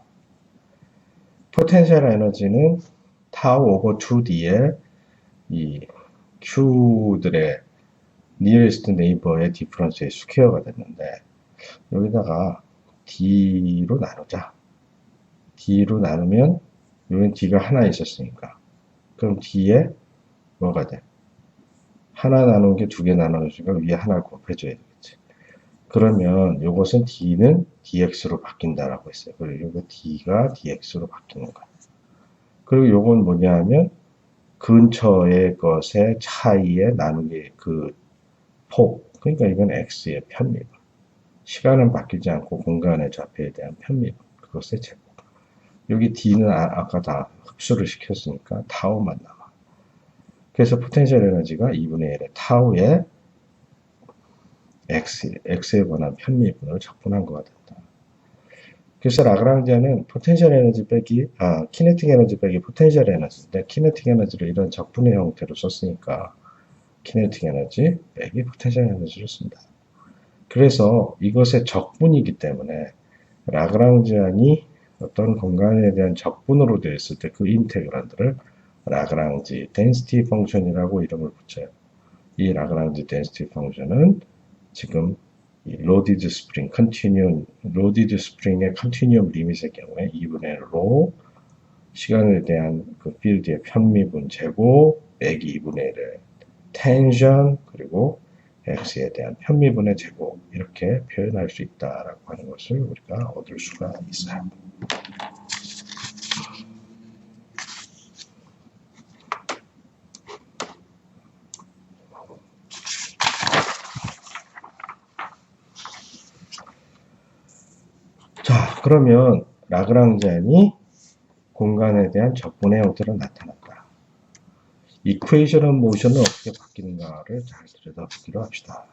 포텐셜 에너지는 타우 오버 2d의 이 q들의 nearest neighbor의 디퍼런스의 스퀘어가 됐는데 여기다가 d로 나누자. d로 나누면 여기는 d가 하나 있었으니까 그럼 d에 뭐가 돼? 하나 나눈 게 두 개 나눠주니까 위에 하나를 곱해줘야 되겠지. 그러면 이것은 d는 dx로 바뀐다라고 했어요. 그리고 이거 d가 dx로 바뀌는 거야. 그리고 이건 뭐냐 하면 근처의 것의 차이에 나누기 그 폭. 그러니까 이건 x의 편미분. 시간은 바뀌지 않고 공간의 좌표에 대한 편미분. 그것의 제곱. 여기 d는 아까 다 흡수를 시켰으니까 타우만 남아. 그래서 포텐셜 에너지가 2분의 1의 타우의 x에 관한 편미분을 적분한 거가 된다. 그래서 라그랑지아는 포텐셜 에너지 빼기, 키네틱 에너지 빼기 포텐셜 에너지인데 키네틱 에너지를 이런 적분의 형태로 썼으니까 키네틱 에너지 빼기 포텐셜 에너지를 쓴다. 그래서 이것의 적분이기 때문에 라그랑지안이 어떤 공간에 대한 적분으로 되어 있을 때 그 인테그란들을 라그랑지 덴시티 펑션이라고 이름을 붙여요. 이 라그랑지 덴시티 펑션은 지금 이 로디드 스프링, 로디드 스프링의 컨티뉴엄 리밋의 경우에 2분의 로 시간에 대한 그 필드의 편미분 제곱 빼기 2분의 1의 텐션 그리고 x에 대한 편미분의 제곱 이렇게 표현할 수 있다라고 하는 것을 우리가 얻을 수가 있어요. 자, 그러면 라그랑지안이 공간에 대한 적분의 형태로 나타난다. 이퀘이션 오브 모션은 어떻게 바뀌는가를 잘 들여다보기로 합시다.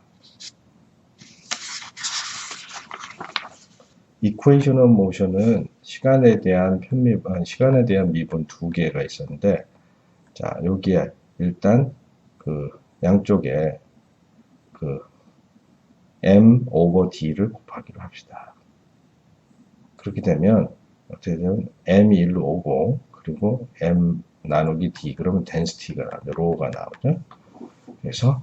이퀘이션 오브 모션은 시간에 대한 미분 두 개가 있었는데, 자, 여기에 일단 그 양쪽에 그 m over d를 곱하기로 합시다. 그렇게 되면 어떻게 되면 m이 1로 오고 그리고 m 나누기 d 그러면 density가 로가 나오죠. 그래서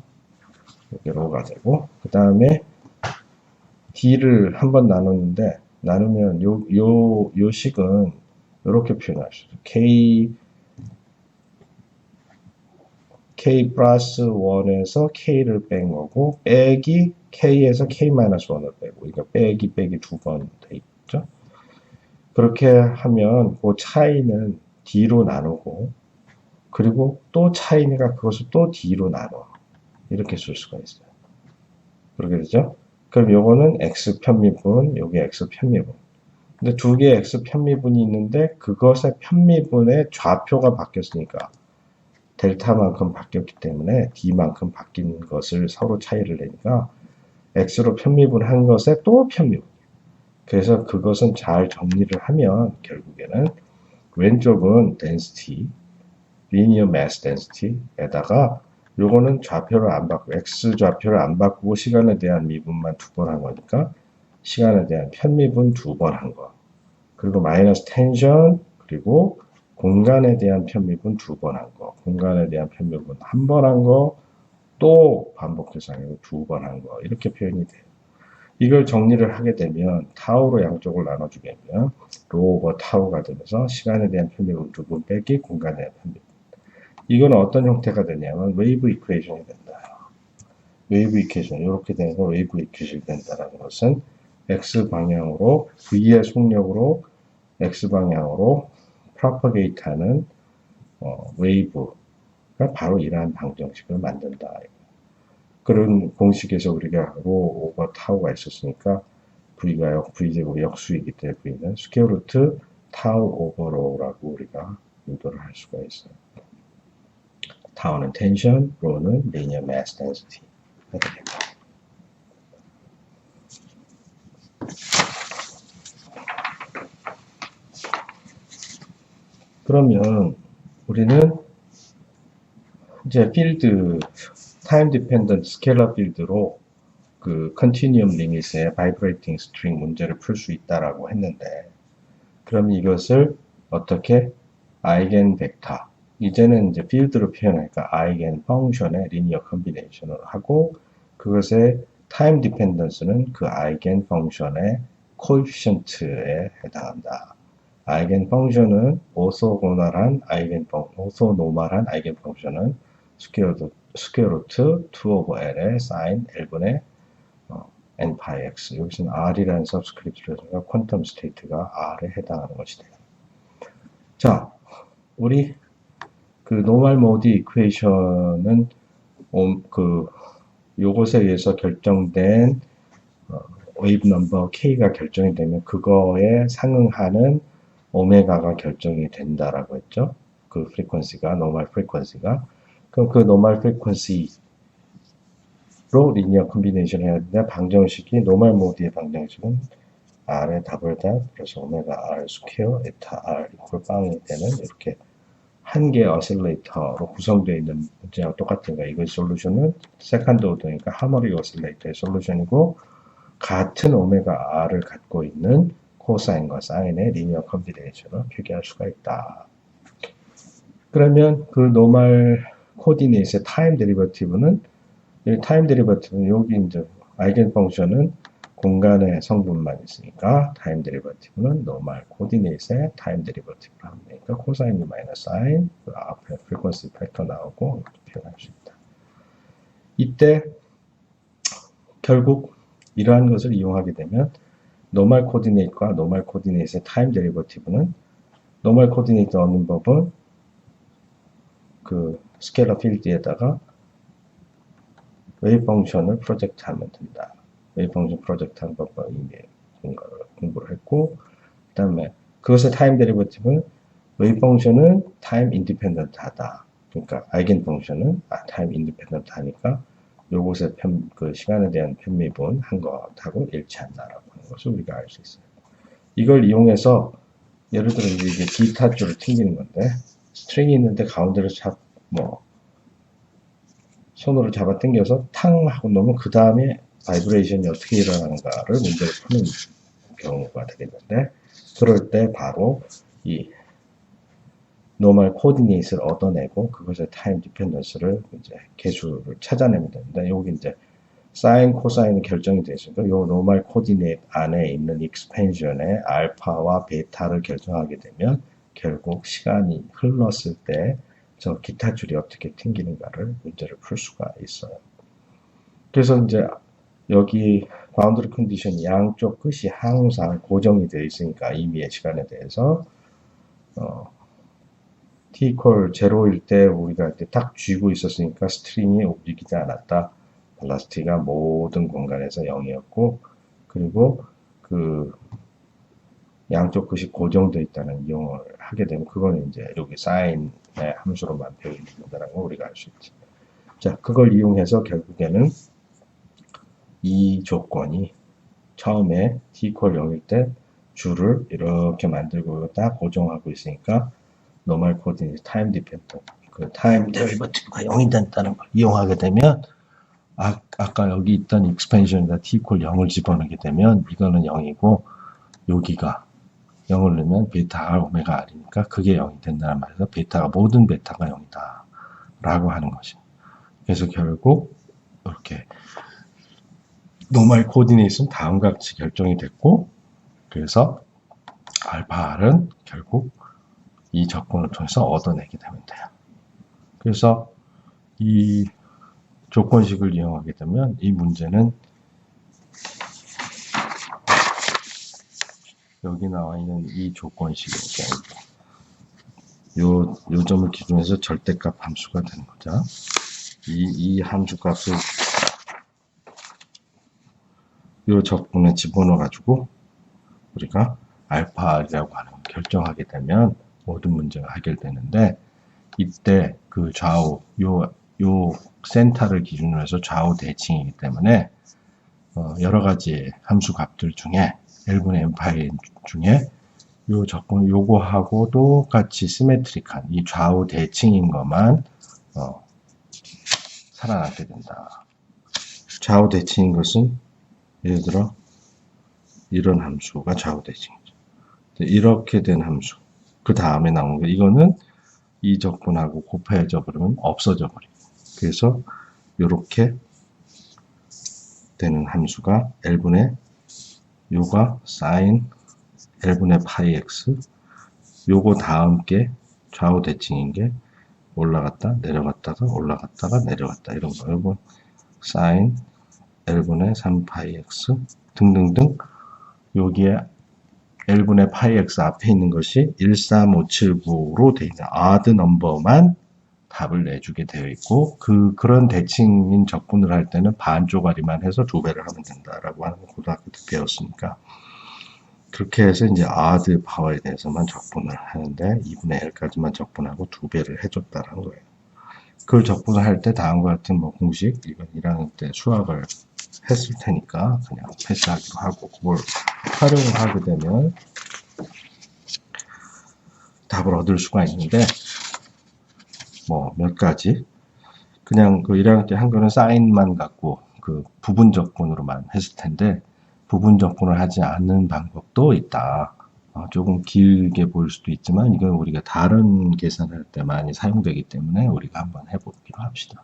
여기 로가 되고 그 다음에 d를 한번 나누는데 나누면 요 식은 이렇게 표현할 수 있어요. k 플러스 1에서 k를 뺀 거고 빼기 k에서 k-1을 빼고 그러니까 빼기 두 번 돼 있죠. 그렇게 하면 그 차이는 d로 나누고 그리고 또 차이니까 그것을 또 d로 나눠 이렇게 쓸 수가 있어요. 그렇게 되죠. 그럼 요거는 x 편미분, 요게 x 편미분. 근데 두 개의 x 편미분이 있는데 그것의 편미분의 좌표가 바뀌었으니까 델타만큼 바뀌었기 때문에 d만큼 바뀐 것을 서로 차이를 내니까 x로 편미분한 것에 또 편미분. 그래서 그것은 잘 정리를 하면 결국에는 왼쪽은 density, linear mass density에다가 요거는 좌표를 안 바꾸고 x 좌표를 안 바꾸고 시간에 대한 미분만 두 번 한 거니까 시간에 대한 편미분 두 번 한 거. 그리고 마이너스 텐션 그리고 공간에 대한 편미분 두 번 한 거. 공간에 대한 편미분 한 번 한 거. 또 반복해서 두 번 한 거. 이렇게 표현이 돼요. 이걸 정리를 하게 되면 타우로 양쪽을 나눠주게 되면 로 오버 타우가 되면서 시간에 대한 편미분 두 번 빼기 공간에 대한 편미분. 이건 어떤 형태가 되냐면 웨이브 이퀘이션이 된다. 웨이브 이퀘이션 이렇게 되는 거 웨이브 이퀘이션이 된다는 것은 x 방향으로 v의 속력으로 x 방향으로 프로퍼게이트하는 웨이브가 바로 이러한 방정식을 만든다. 그런 공식에서 우리가 로 오버 타우가 있었으니까 v가 v제곱 역수이기 때문에 v는 스퀘어 루트 타우 오버 로라고 우리가 유도를 할 수가 있어요. 타우는 텐션, 로는 linear mass density가 되겠다. 그러면 우리는 이제 필드 타임 디펜던트 스케일러 필드로 그 컨티뉴엄 리밋의 바이브레이팅 스트링 문제를 풀 수 있다라고 했는데 그럼 이것을 어떻게 아이겐 벡터 이제는 이제 필드로 표현하니까 아이겐 펑션의 리니어 컨비네이션을 하고 그것의 타임 디펜던스는 그 아이겐 펑션의 코에피션트에 해당한다. 아이겐 펑션은 오소노멀한 아이겐 펑션은 스퀘어 루트 2 오버 L의 사인 L분의 n 파이 x 여기서는 R이라는 서브스크립트로 퀀텀 스테이트가 R에 해당하는 것이 돼요. 자, 우리 그 노멀 모드 이퀘이션은 요것에 의해서 결정된 웨이브 넘버 K가 결정이 되면 그거에 상응하는 오메가가 결정이 된다라고 했죠. 그 프리퀀시가 노멀 프리퀀시가 그럼 그 노멀 프리퀀시로 리니어 컨비네이션 해야 되는데 방정식이 노멀 모드의 방정식은 R의 더블 닷 플러스 오메가 R 스퀘어 에타 R 이퀄 빵이 되는 이렇게 한 개의 어실레이터로 구성되어 있는 문제와 똑같은 거예요. 이거 솔루션은 세컨드 오더니까 하모닉 어실레이터의 솔루션이고 같은 오메가 R을 갖고 있는 코사인과 사인의 리니어 컨비네이션을 표기할 수가 있다. 그러면 그 노멀 코디네이트의 타임 데리버티브는 이 타임 데리버티브는 여기 이제 아이겐 펑션은 공간의 성분만 있으니까 타임 데리버티브는 노멀 코디네이트의 타임 데리버티브를 하면 되니까 코사인 마이너스 사인 그 앞에 프리퀀시 팩터 나오고 이렇게 표현할 수 있다. 이때 결국 이러한 것을 이용하게 되면 노멀 코디네이트과 노멀 코디네이트의 타임 데리버티브는 노멀 코디네이트 얻는 법은 그 스케일러 필드에다가 웨이브 펑션을 프로젝트 하면 된다. 웨이브 펑션 프로젝트 하는 법을 이미 공부를 했고, 그 다음에 그것의 타임 데리버티브는 웨이브 펑션은 타임 인디펜던트 하다. 그러니까 아이겐 펑션은 타임 인디펜던트 하니까 요것의 그 시간에 대한 편미분 한 것하고 일치한다라고 하는 것을 우리가 알 수 있어요. 이걸 이용해서 예를 들어 이게 기타 줄을 튕기는 건데 스트링이 있는데 가운데를 손으로 잡아 당겨서 탕 하고 놓으면 그 다음에 바이브레이션이 어떻게 일어나는가를 문제를 푸는 경우가 되겠는데 그럴 때 바로 이 노멀 코디네이트를 얻어내고 그것의 타임 디펜던스를 이제 개수를 찾아내면 되는데 여기 이제 사인, 코사인이 결정이 되어 있으니까 이 노멀 코디네이트 안에 있는 익스펜션의 알파와 베타를 결정하게 되면 결국 시간이 흘렀을 때 저 기타 줄이 어떻게 튕기는가를 문제를 풀 수가 있어요. 그래서 이제 여기 바운더리 컨디션 양쪽 끝이 항상 고정이 되어 있으니까 임의의 시간에 대해서 t equal 0일 때 우리가 이렇게 딱 쥐고 있었으니까 스트링이 움직이지 않았다. 벨로시티가 모든 공간에서 0이었고 그리고 그 양쪽 끝이 고정되어 있다는 이용을 하게 되면 그거는 이제 여기 사인의 함수로만 표현이 된다는 걸 우리가 알 수 있지. 자, 그걸 이용해서 결국에는 이 조건이 처음에 t equal 0일 때 줄을 이렇게 만들고 딱 고정하고 있으니까 노멀 코디네이트 타임 디펜던트 그 타임 데리버티브가 0이 된다는 걸 이용하게 되면 아까 여기 있던 익스펜션에다 t equal 0을 집어넣게 되면 이거는 0이고 여기가 0을 넣으면 베타 R 오메가 R이니까 그게 0이 된다는 말에서 모든 베타가 0이다 라고 하는 것이. 그래서 결국 이렇게 노멀 코디네이트는 다음과 같이 결정이 됐고 그래서 알파 R은 결국 이 조건을 통해서 얻어내게 되면 돼요. 그래서 이 조건식을 이용하게 되면 이 문제는 여기 나와 있는 이 조건식이 요 점을 기준으로 해서 절대값 함수가 되는 거죠. 이 함수 값을 요 적분에 집어넣어 가지고 우리가 알파라고 하는 걸 결정하게 되면 모든 문제가 해결되는데 이때 그 좌우 요 센터를 기준으로 해서 좌우 대칭이기 때문에 여러 가지 함수 값들 중에 L분의 N파이 중에 요 적분 요거하고 똑같이 시메트릭한 이 좌우 대칭인 것만 살아남게 된다. 좌우 대칭인 것은 예를 들어 이런 함수가 좌우 대칭이죠. 이렇게 된 함수 그 다음에 나오는 거 이거는 이 적분하고 곱해져 버리면 없어져 버려요. 그래서 이렇게 되는 함수가 L분의 요가 사인 L분의 파이 X 요거 다음 게 좌우 대칭인 게 올라갔다 내려갔다가 올라갔다가 내려갔다 이런 거 요거 사인 L분의 3파이 X 등등등 여기에 L분의 파이 X 앞에 있는 것이 13579로 되어 있는 odd 넘버만 답을 내주게 되어 있고 그런 대칭인 적분을 할 때는 반 쪼가리만 해서 2배를 하면 된다라고 하는 걸 고등학교 때 배웠으니까 그렇게 해서 이제 odd 파워에 대해서만 적분을 하는데 2분의 L까지만 적분하고 2배를 해줬다라는 거예요. 그 적분을 할 때 다음과 같은 뭐 공식 이건 1학년 때 수학을 했을 테니까 그냥 패스하기로 하고 그걸 활용을 하게 되면 답을 얻을 수가 있는데 뭐 몇 가지 그냥 그 1학년 때 한 거는 사인만 갖고 그 부분 적분으로만 했을 텐데 부분 적분을 하지 않는 방법도 있다. 조금 길게 보일 수도 있지만 이건 우리가 다른 계산할 때 많이 사용되기 때문에 우리가 한번 해보기로 합시다.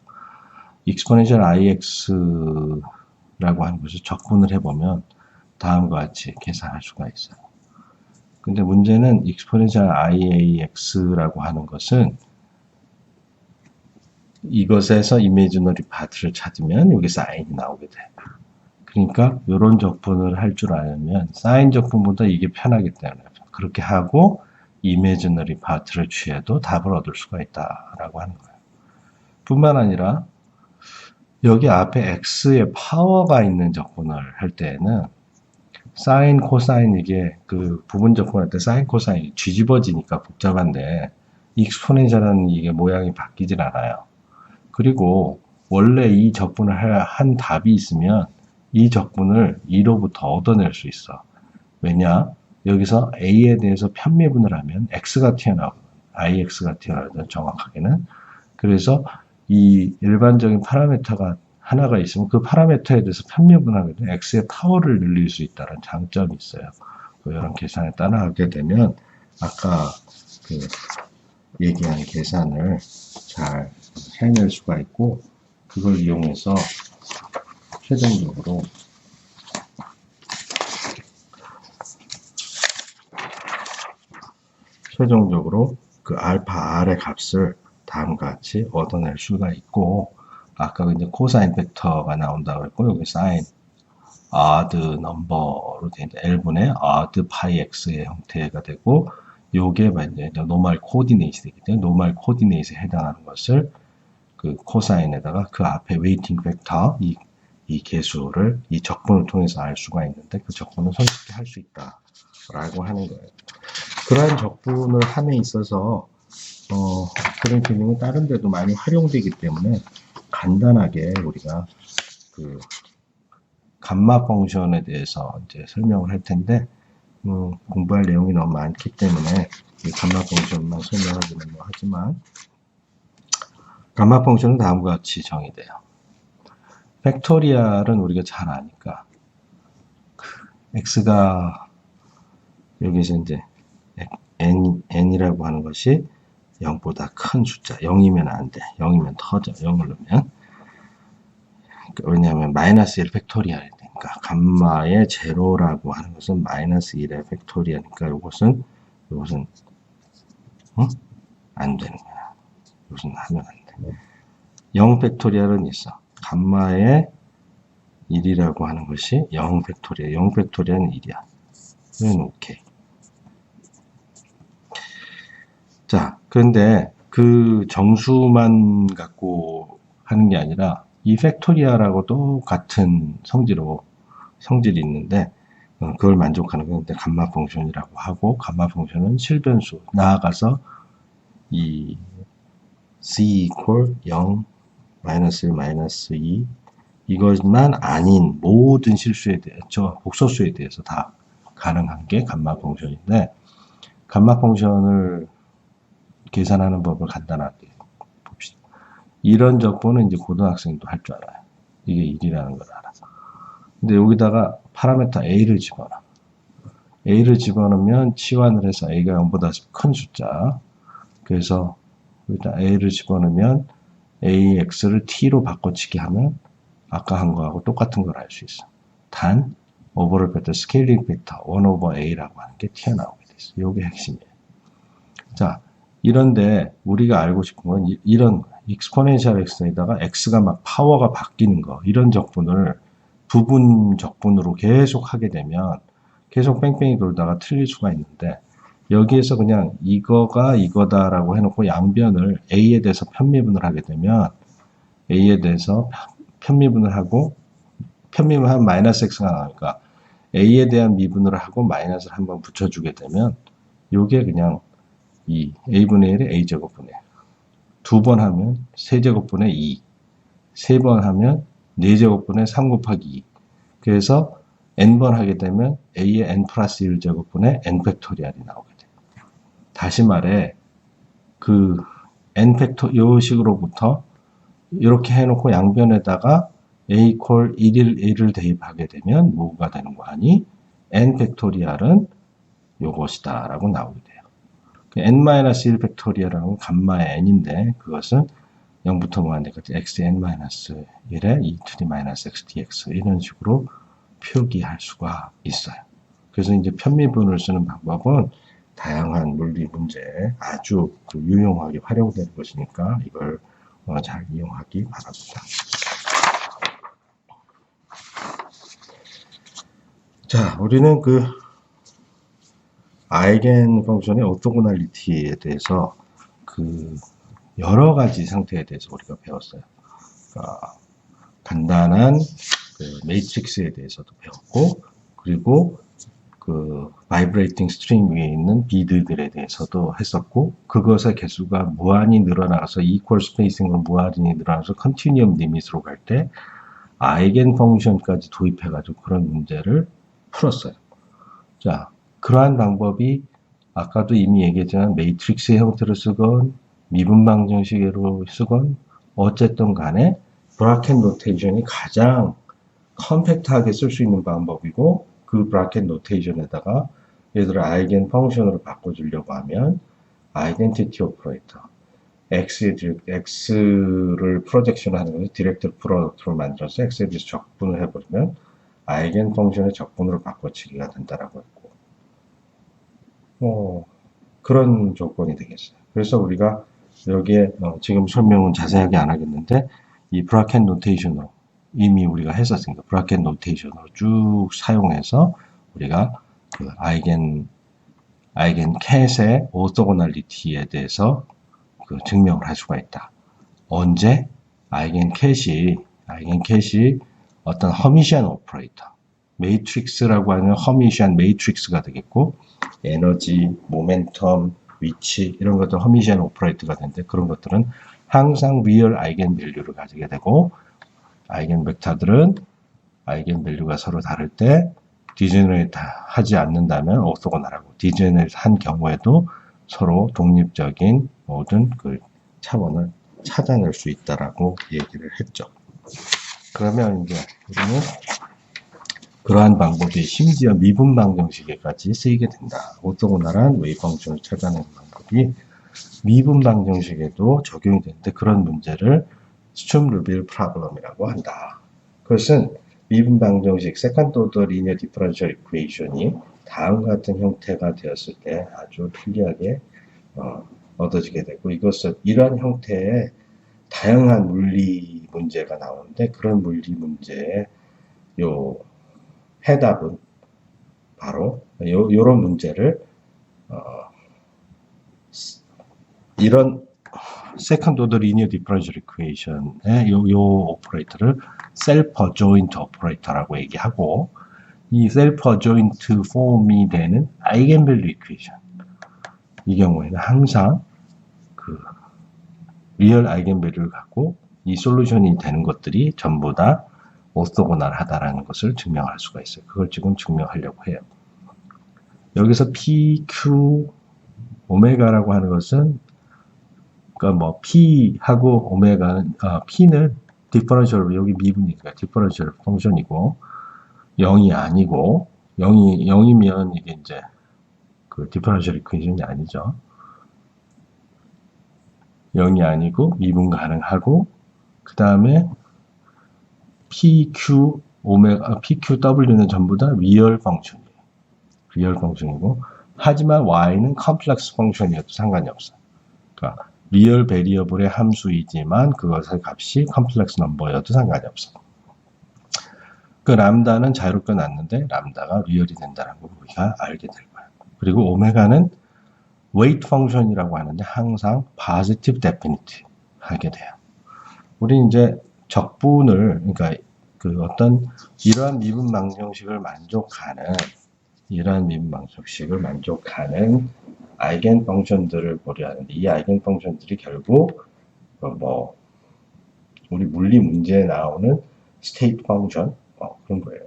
exponential ix라고 하는 것을 적분을 해보면 다음과 같이 계산할 수가 있어요. 근데 문제는 exponential iax라고 하는 것은 이것에서 imaginary part를 찾으면 여기 사인이 나오게 돼요. 그러니까 이런 적분을 할 줄 알면 사인 적분보다 이게 편하기 때문에 그렇게 하고 imaginary part를 취해도 답을 얻을 수가 있다라고 하는 거예요. 뿐만 아니라 여기 앞에 x의 파워가 있는 적분을 할 때에는 사인, 코사인 이게 그 부분 적분할 때 사인, 코사인이 뒤집어지니까 복잡한데 익스포넨셜은 이게 모양이 바뀌질 않아요. 그리고 원래 이 적분을 한 답이 있으면 이 적분을 2로부터 얻어낼 수 있어. 왜냐? 여기서 a에 대해서 편미분을 하면 x가 튀어나오거든. ix가 튀어나오거든, 정확하게는. 그래서 이 일반적인 파라미터가 하나가 있으면 그 파라미터에 대해서 편미분하게 되면 x의 파워를 늘릴 수 있다는 장점이 있어요. 이런 계산을 따라하게 되면 아까 그 얘기한 계산을 잘 해낼 수가 있고 그걸 이용해서 최종적으로 그 알파 r의 값을 다음과 같이 얻어낼 수가 있고 아까 이제 코사인 벡터가 나온다고 했고 여기 사인 odd number로 되어 있는데 L분의 odd pi x의 형태가 되고 요게 이제 노멀 코디네이트 되기 때문에 노멀 코디네이트에 해당하는 것을 그 코사인에다가 그 앞에 웨이팅 벡터 이 계수를 이 적분을 통해서 알 수가 있는데 그 적분을 손쉽게 할 수 있다라고 하는 거예요. 그러한 적분을 함에 있어서 그런 기능은 다른 데도 많이 활용되기 때문에 간단하게 우리가 그 감마 펑션에 대해서 이제 설명을 할 텐데 공부할 내용이 너무 많기 때문에 이 감마 펑션만 설명하기는 뭐 하지만 감마 펑션은 다음과 같이 정의돼요. 팩토리얼은 우리가 잘 아니까 x가 여기서 이제 n이라고 하는 것이 0보다 큰 숫자 0이면 안 돼. 0이면 터져. 0을 넣으면 왜냐하면 마이너스 1 팩토리얼이 되니까 감마의 제로라고 하는 것은 마이너스 1의 팩토리얼이니까 이것은 안 되는 거야. 이것은 하면 안 돼. 0 팩토리얼은 있어. 감마의 1이라고 하는 것이 0 팩토리얼. 0 팩토리얼은 1이야. 그건 오케이. 자, 그런데 그 정수만 갖고 하는 게 아니라 이 팩토리얼하고 똑같은 성질이 있는데 그걸 만족하는 건 감마 펑션이라고 하고 감마 펑션은 실변수 나아가서 이 c equal 0 마이너스 1 마이너스 2 이것만 아닌 모든 실수에 대해서 복소수에 대해서 다 가능한 게 감마 펑션인데 감마 펑션을 계산하는 법을 간단하게 봅시다. 이런 적분은 이제 고등학생도 할 줄 알아요. 이게 1이라는 걸 알아서. 근데 여기다가 파라미터 a를 집어넣어. a를 집어넣으면 치환을 해서 a가 0보다 큰 숫자. 그래서 일단 a를 집어넣으면 ax를 t로 바꿔치기 하면 아까 한 거하고 똑같은 걸 알 수 있어. 단 오버롤 벡터 스케일링 벡터 1 over a라고 하는 게 튀어나오게 돼 있어. 이게 핵심이에요. 자, 이런데 우리가 알고 싶은 건 이런 exponential x에다가 x가 막 파워가 바뀌는 거 이런 적분을 부분 적분으로 계속 하게 되면 계속 뺑뺑이 돌다가 틀릴 수가 있는데 여기에서 그냥 이거가 이거다라고 해놓고 양변을 a에 대해서 편미분을 하게 되면 a에 대해서 편미분을 하고 편미분하면 마이너스 x가 나오니까 a에 대한 미분을 하고 마이너스를 한번 붙여주게 되면 요게 그냥 이 a분의 1에 a제곱분의 2번 하면 세제곱분의 2 3번 하면 4제곱분의 3 곱하기 2 그래서 n번 하게 되면 a의 n 플러스 1제곱분의 n 팩토리얼이 나오게 돼요. 다시 말해 그 n 팩토 요 식으로부터 이렇게 해놓고 양변에다가 a equal 1을 대입하게 되면 뭐가 되는 거 아니? n 팩토리얼은 요것이다 라고 나오게 돼요. n-1 팩토리얼은 감마의 n인데 그것은 0부터 무한대까지 xn-1에 e to the x dx 이런 식으로 표기할 수가 있어요. 그래서 이제 편미분을 쓰는 방법은 다양한 물리 문제에 아주 유용하게 활용되는 것이니까 이걸 잘 이용하기 바랍니다. 자, 우리는 아이겐 펑션의 오토고널리티에 대해서 여러 가지 상태에 대해서 우리가 배웠어요. 그러니까 간단한 매트릭스에 대해서도 배웠고, 그리고 바이브레이팅 스트링 위에 있는 비드들에 대해서도 했었고, 그것의 개수가 무한히 늘어나서 이퀄 스페이싱으로 무한히 늘어나서 컨티뉴엄 리밋으로 갈 때 아이겐 펑션까지 도입해가지고 그런 문제를 풀었어요. 자, 그러한 방법이 아까도 이미 얘기했지만 매트릭스 형태로 쓰건 미분 방정식으로 쓰건 어쨌든 간에 브라켓 노테이션이 가장 컴팩트하게 쓸 수 있는 방법이고 그 브라켓 노테이션에다가 예를 들어 아이겐 펑션으로 바꿔주려고 하면 아이덴티티 오퍼레이터 x를 프로젝션 하는 것을 디렉트 프로덕트로 만들어서 x에 대해서 적분을 해버리면 아이겐 펑션의 적분으로 바꿔치기가 된다라고 했고 그런 조건이 되겠어요. 그래서 우리가 여기에 지금 설명은 자세하게 안 하겠는데 이 브라켓 노테이션으로 이미 우리가 했었으니까 브라켓 노테이션으로 쭉 사용해서 우리가 아이겐 캣의 오토고널리티에 대해서 증명을 할 수가 있다. 언제 아이겐 캣이 어떤 허미시안 오퍼레이터 매트릭스라고 하는 허미시안 매트릭스가 되겠고 에너지, 모멘텀, 위치 이런 것들 허미시안 오퍼레이터가 되는데 그런 것들은 항상 리얼 아이겐 밸류를 가지게 되고 아이겐 벡터들은 아이겐 밸류가 서로 다를 때 디제너레이트 하지 않는다면 오토고널하고 디제너레이트 한 경우에도 서로 독립적인 모든 차원을 찾아낼 수 있다라고 얘기를 했죠. 그러면 이제 우리는 그러한 방법이 심지어 미분 방정식에까지 쓰이게 된다. 오토고널한 웨이브 펑션을 찾아내는 방법이 미분 방정식에도 적용이 되는데 그런 문제를 스툼 루빌 프로블럼이라고 한다. 그것은 미분 방정식 세컨드 오더 리니어 디퍼런셜 이퀘이션이 다음과 같은 형태가 되었을 때 아주 편리하게 얻어지게 되고 이것은 이러한 형태의 다양한 물리 문제가 나오는데 그런 물리 문제의 해답은 바로 요런 문제를 이런 세컨드 오더 리니어 디퍼런셜 이퀘이션의 요 오퍼레이터를 셀프 어조인트 오퍼레이터라고 얘기하고 이 셀프 어조인트 폼이 되는 아이겐밸류 이퀘이션 이 경우에는 항상 리얼 아이겐밸류를 갖고 이 솔루션이 되는 것들이 전부 다 오토고널하다라는 것을 증명할 수가 있어요. 그걸 지금 증명하려고 해요. 여기서 PQ 오메가라고 하는 것은 그러니까 P하고 오메가는 P는 디퍼런셜 여기 미분이니까 디퍼런셜 펑션이고 0이 아니고 0이면 이게 이제 디퍼런셜 이퀘이션이 아니죠. 0이 아니고 미분 가능하고 그 다음에 PQW는 전부 다 리얼 펑션이에요. 리얼 펑션이고 하지만 Y는 컴플렉스 펑션이어도 상관이 없어요. 그러니까 리얼 베리어블의 함수이지만 그것의 값이 컴플렉스 넘버여도 상관이 없어. 람다는 자유롭게 놨는데 람다가 리얼이 된다는 걸 우리가 알게 될 거예요. 그리고 오메가는 웨이트 펑션이라고 하는데 항상 positive definite 하게 돼요. 우리 이제 적분을 그러니까 어떤 이러한 미분 방정식을 만족하는 아이겐 펑션들을 보려 하는데 이 아이겐 펑션들이 결국 우리 물리 문제에 나오는 스테이트 펑션 그런 거예요.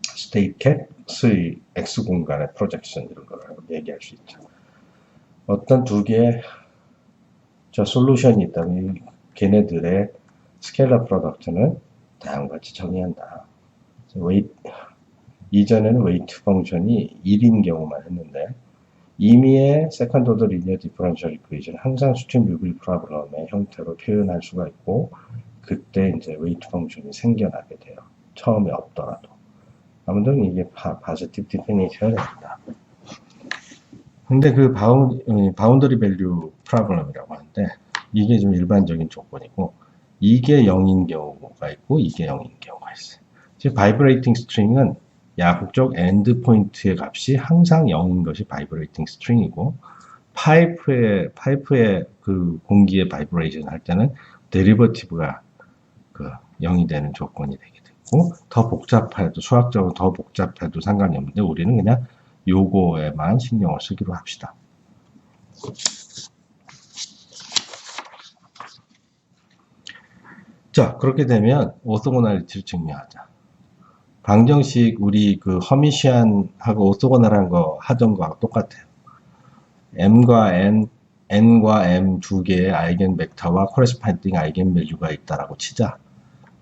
스테이트 캣의 x 공간의 프로젝션 이런 걸 얘기할 수 있죠. 어떤 두 개의 솔루션이 있다면 걔네들의 스케일러 프로덕트는 다음과 같이 정의한다. 이전에는 웨이트 펑션이 1인 경우만 했는데 임의의 세컨드 오더 리니어 디퍼런셜 이퀘이션 항상 수렴 류빌 프로블럼의 형태로 표현할 수가 있고 그때 이제 웨이트 펑션이 생겨나게 돼요. 처음에 없더라도. 아무튼 이게 파지티브 디피니션이 된다. 근데 그 바운더리 밸류 프로블럼이라고 하는데 이게 좀 일반적인 조건이고 이게 0인 경우가 있고 이게 0인 경우가 있어요. 즉 바이브레이팅 스트링은 야구적 엔드 포인트의 값이 항상 0인 것이 바이브레이팅 스트링이고 파이프의 그 공기의 바이브레이션 할 때는 데리버티브가 그 0이 되는 조건이 되게 되고 더 복잡해도 수학적으로 더 복잡해도 상관이 없는데 우리는 그냥 요거에만 신경을 쓰기로 합시다. 자, 그렇게 되면 오소고널리티를 증명하자. 방정식 우리 그 허미시안하고 오소고널한 거 하던 거하고 똑같아요. m과 n과 m 두 개의 아이겐 벡터와 코레스파인딩 아이겐 밸류가 있다라고 치자.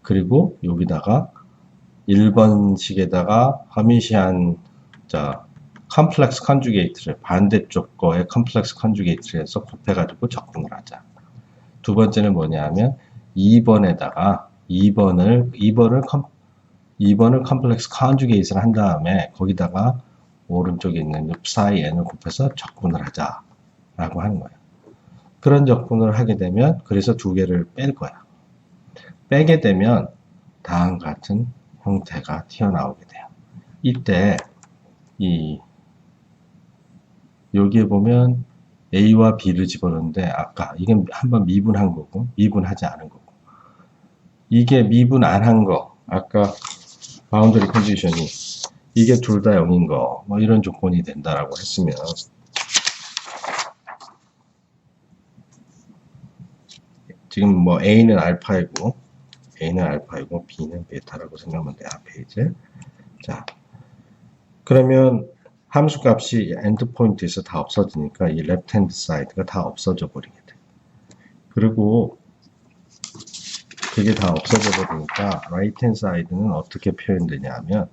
그리고 여기다가 1번식에다가 허미시안 컴플렉스 컨주게이트를 반대쪽 거에 컴플렉스 컨주게이트를 해서 곱해가지고 적분을 하자. 두 번째는 뭐냐면 2번에다가 2번을 컴플렉스 컨주게이트를 한 다음에 거기다가 오른쪽에 있는 psi n을 곱해서 적분을 하자 라고 하는 거예요. 그런 적분을 하게 되면 그래서 두 개를 뺄 거야. 빼게 되면 다음과 같은 형태가 튀어나오게 돼요. 이때 여기에 보면 A와 B를 집어넣는데 아까 이게 한번 미분한 거고 미분하지 않은 거고 이게 미분 안 한 거 아까 바운더리 컨디션이 이게 둘 다 0인 거 뭐 이런 조건이 된다라고 했으면 지금 뭐 A는 알파이고 B는 베타라고 생각하면 돼 앞에 이제 자 그러면 함수 값이 엔드 포인트에서 다 없어지니까 이 레프트 핸드 사이드가 다 없어져 버리게 돼. 그리고 그게 다 없어져 버리니까 라이트 핸드 사이드는 어떻게 표현되냐 하면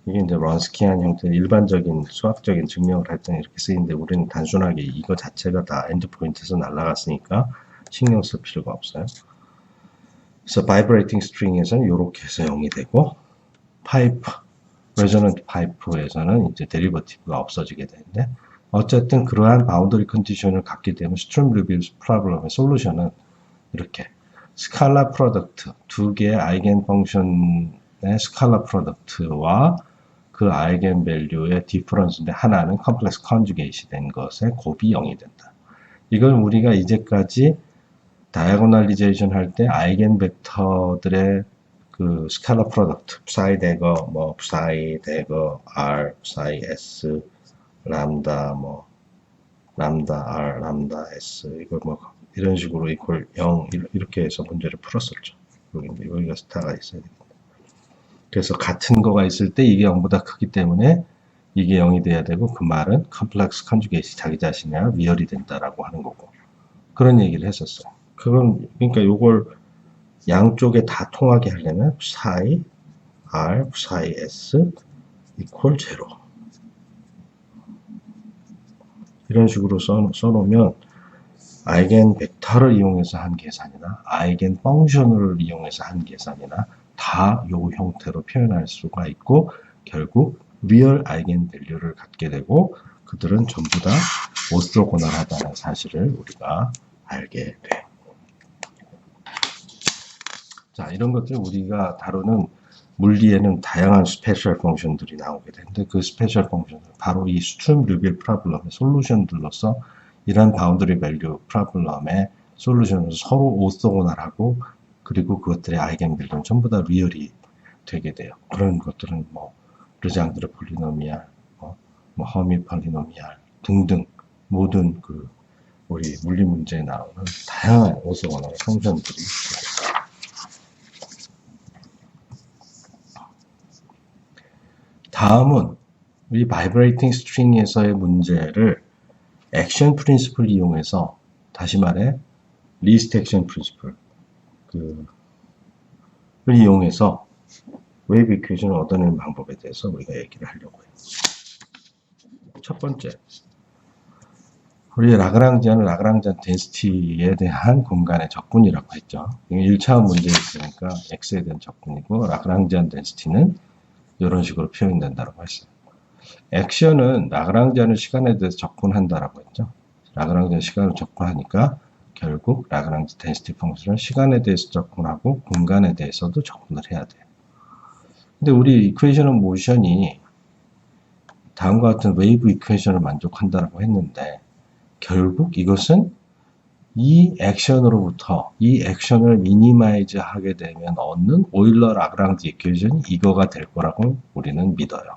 이게 이제 런스키안 형태의 일반적인 수학적인 증명을 할 때는 이렇게 쓰이는데 우리는 단순하게 이거 자체가 다 엔드 포인트에서 날아갔으니까 신경 쓸 필요가 없어요. 그래서 바이브레이팅 스트링에서는 이렇게 해서 0이 되고 레저넌트 파이프에서는 이제 데리버티브가 없어지게 되는데 어쨌든 그러한 바운더리 컨디션을 갖게 되면 스트림 리빌 프로블럼의 솔루션은 이렇게 스칼라 프로덕트 두 개의 아이겐 펑션의 스칼라 프로덕트와 그 아이겐 밸류의 디퍼런스인데 하나는 컴플렉스 컨주게이시 된 것의 곱이 0이 된다. 이걸 우리가 이제까지 다이아고널리제이션 할 때 아이겐 벡터들의 그 스칼라 프로덕트 psi 대거 뭐 psi 대거 r psi s 람다 뭐 람다 r 람다 s 이걸 뭐 이런 식으로 이퀄 0 이렇게 해서 문제를 풀었었죠. 여기가 스타가 있어야 됩니다. 그래서 같은 거가 있을 때 이게 0보다 크기 때문에 이게 0이 돼야 되고 그 말은 컴플렉스 컨주게이트 자기 자신이랑 리얼이 된다라고 하는 거고 그런 얘기를 했었어요. 그러니까 요걸 양쪽에 다 통하게 하려면 psi r, psi s equal 0 이런 식으로 써놓으면 아이겐 벡터를 이용해서 한 계산이나 아이겐 펑션을 이용해서 한 계산이나 다 요 형태로 표현할 수가 있고 결국 리얼 아이겐 밸류를 갖게 되고 그들은 전부 다 오소고널하다는 사실을 우리가 알게 돼요. 자, 이런 것들 우리가 다루는 물리에는 다양한 스페셜 펑션들이 나오게 되는데 그 스페셜 펑션은 바로 이 스트림 리빌 프로블럼의 솔루션들로서 이런 바운더리 밸류 프로블럼의 솔루션을 서로 오소고널하고 그리고 그것들의 아이겐 밸류는 전부 다 리얼이 되게 돼요. 그런 것들은 뭐 르장드르 폴리노미알, 뭐 허미 폴리노미알 등등 모든 그 우리 물리 문제에 나오는 다양한 오소고널 펑션들이 있습니다. 다음은 우리 바이브레이팅 스트링에서의 문제를 액션 프린시플을 이용해서 다시 말해 리스트 액션 프린시플 를 이용해서 웨이브 이퀘이션을 얻어내는 방법에 대해서 우리가 얘기를 하려고 해요. 첫 번째, 우리 라그랑지안은 라그랑지안 덴시티에 대한 공간의 적분이라고 했죠. 1차원 문제였으니까 x에 대한 적분이고 라그랑지안 덴시티는 이런 식으로 표현된다고 했어요. 액션은 라그랑지안을 시간에 대해서 적분한다라고 했죠. 라그랑지안 시간을 적분하니까 결국 라그랑지 덴시티 펑션을 시간에 대해서 적분하고 공간에 대해서도 적분을 해야 돼요. 근데 우리 이퀘이션 오브 모션이 다음과 같은 웨이브 이퀘이션을 만족한다라고 했는데 결국 이것은 이 액션으로부터 이 액션을 미니마이즈 하게 되면 얻는 오일러 라그랑지 이퀘이션이 이거가 될 거라고 우리는 믿어요.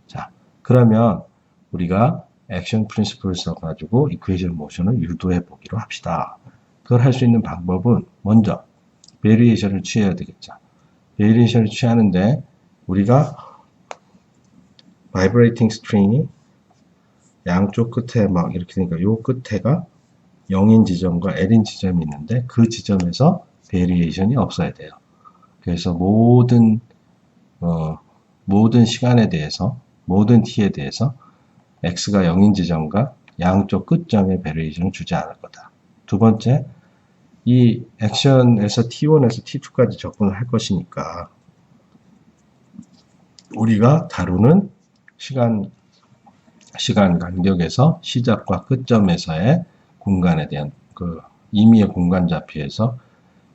자, 그러면 우리가 액션 프린시플을 써가지고 이퀘이션 모션을 유도해 보기로 합시다. 그걸 할 수 있는 방법은 먼저 베리에이션을 취해야 되겠죠. 베리에이션을 취하는데 우리가 바이브레이팅 스트링이 양쪽 끝에 막 이렇게 되니까 요 끝에가 0인 지점과 L인 지점이 있는데 그 지점에서 베리에이션이 없어야 돼요. 그래서 모든 시간에 대해서 모든 t에 대해서 x가 0인 지점과 양쪽 끝점에 베리에이션을 주지 않을 거다. 두 번째, 이 액션에서 t1에서 t2까지 접근을 할 것이니까 우리가 다루는 시간 간격에서 시작과 끝점에서의 공간에 대한 그 임의의 공간 좌표에서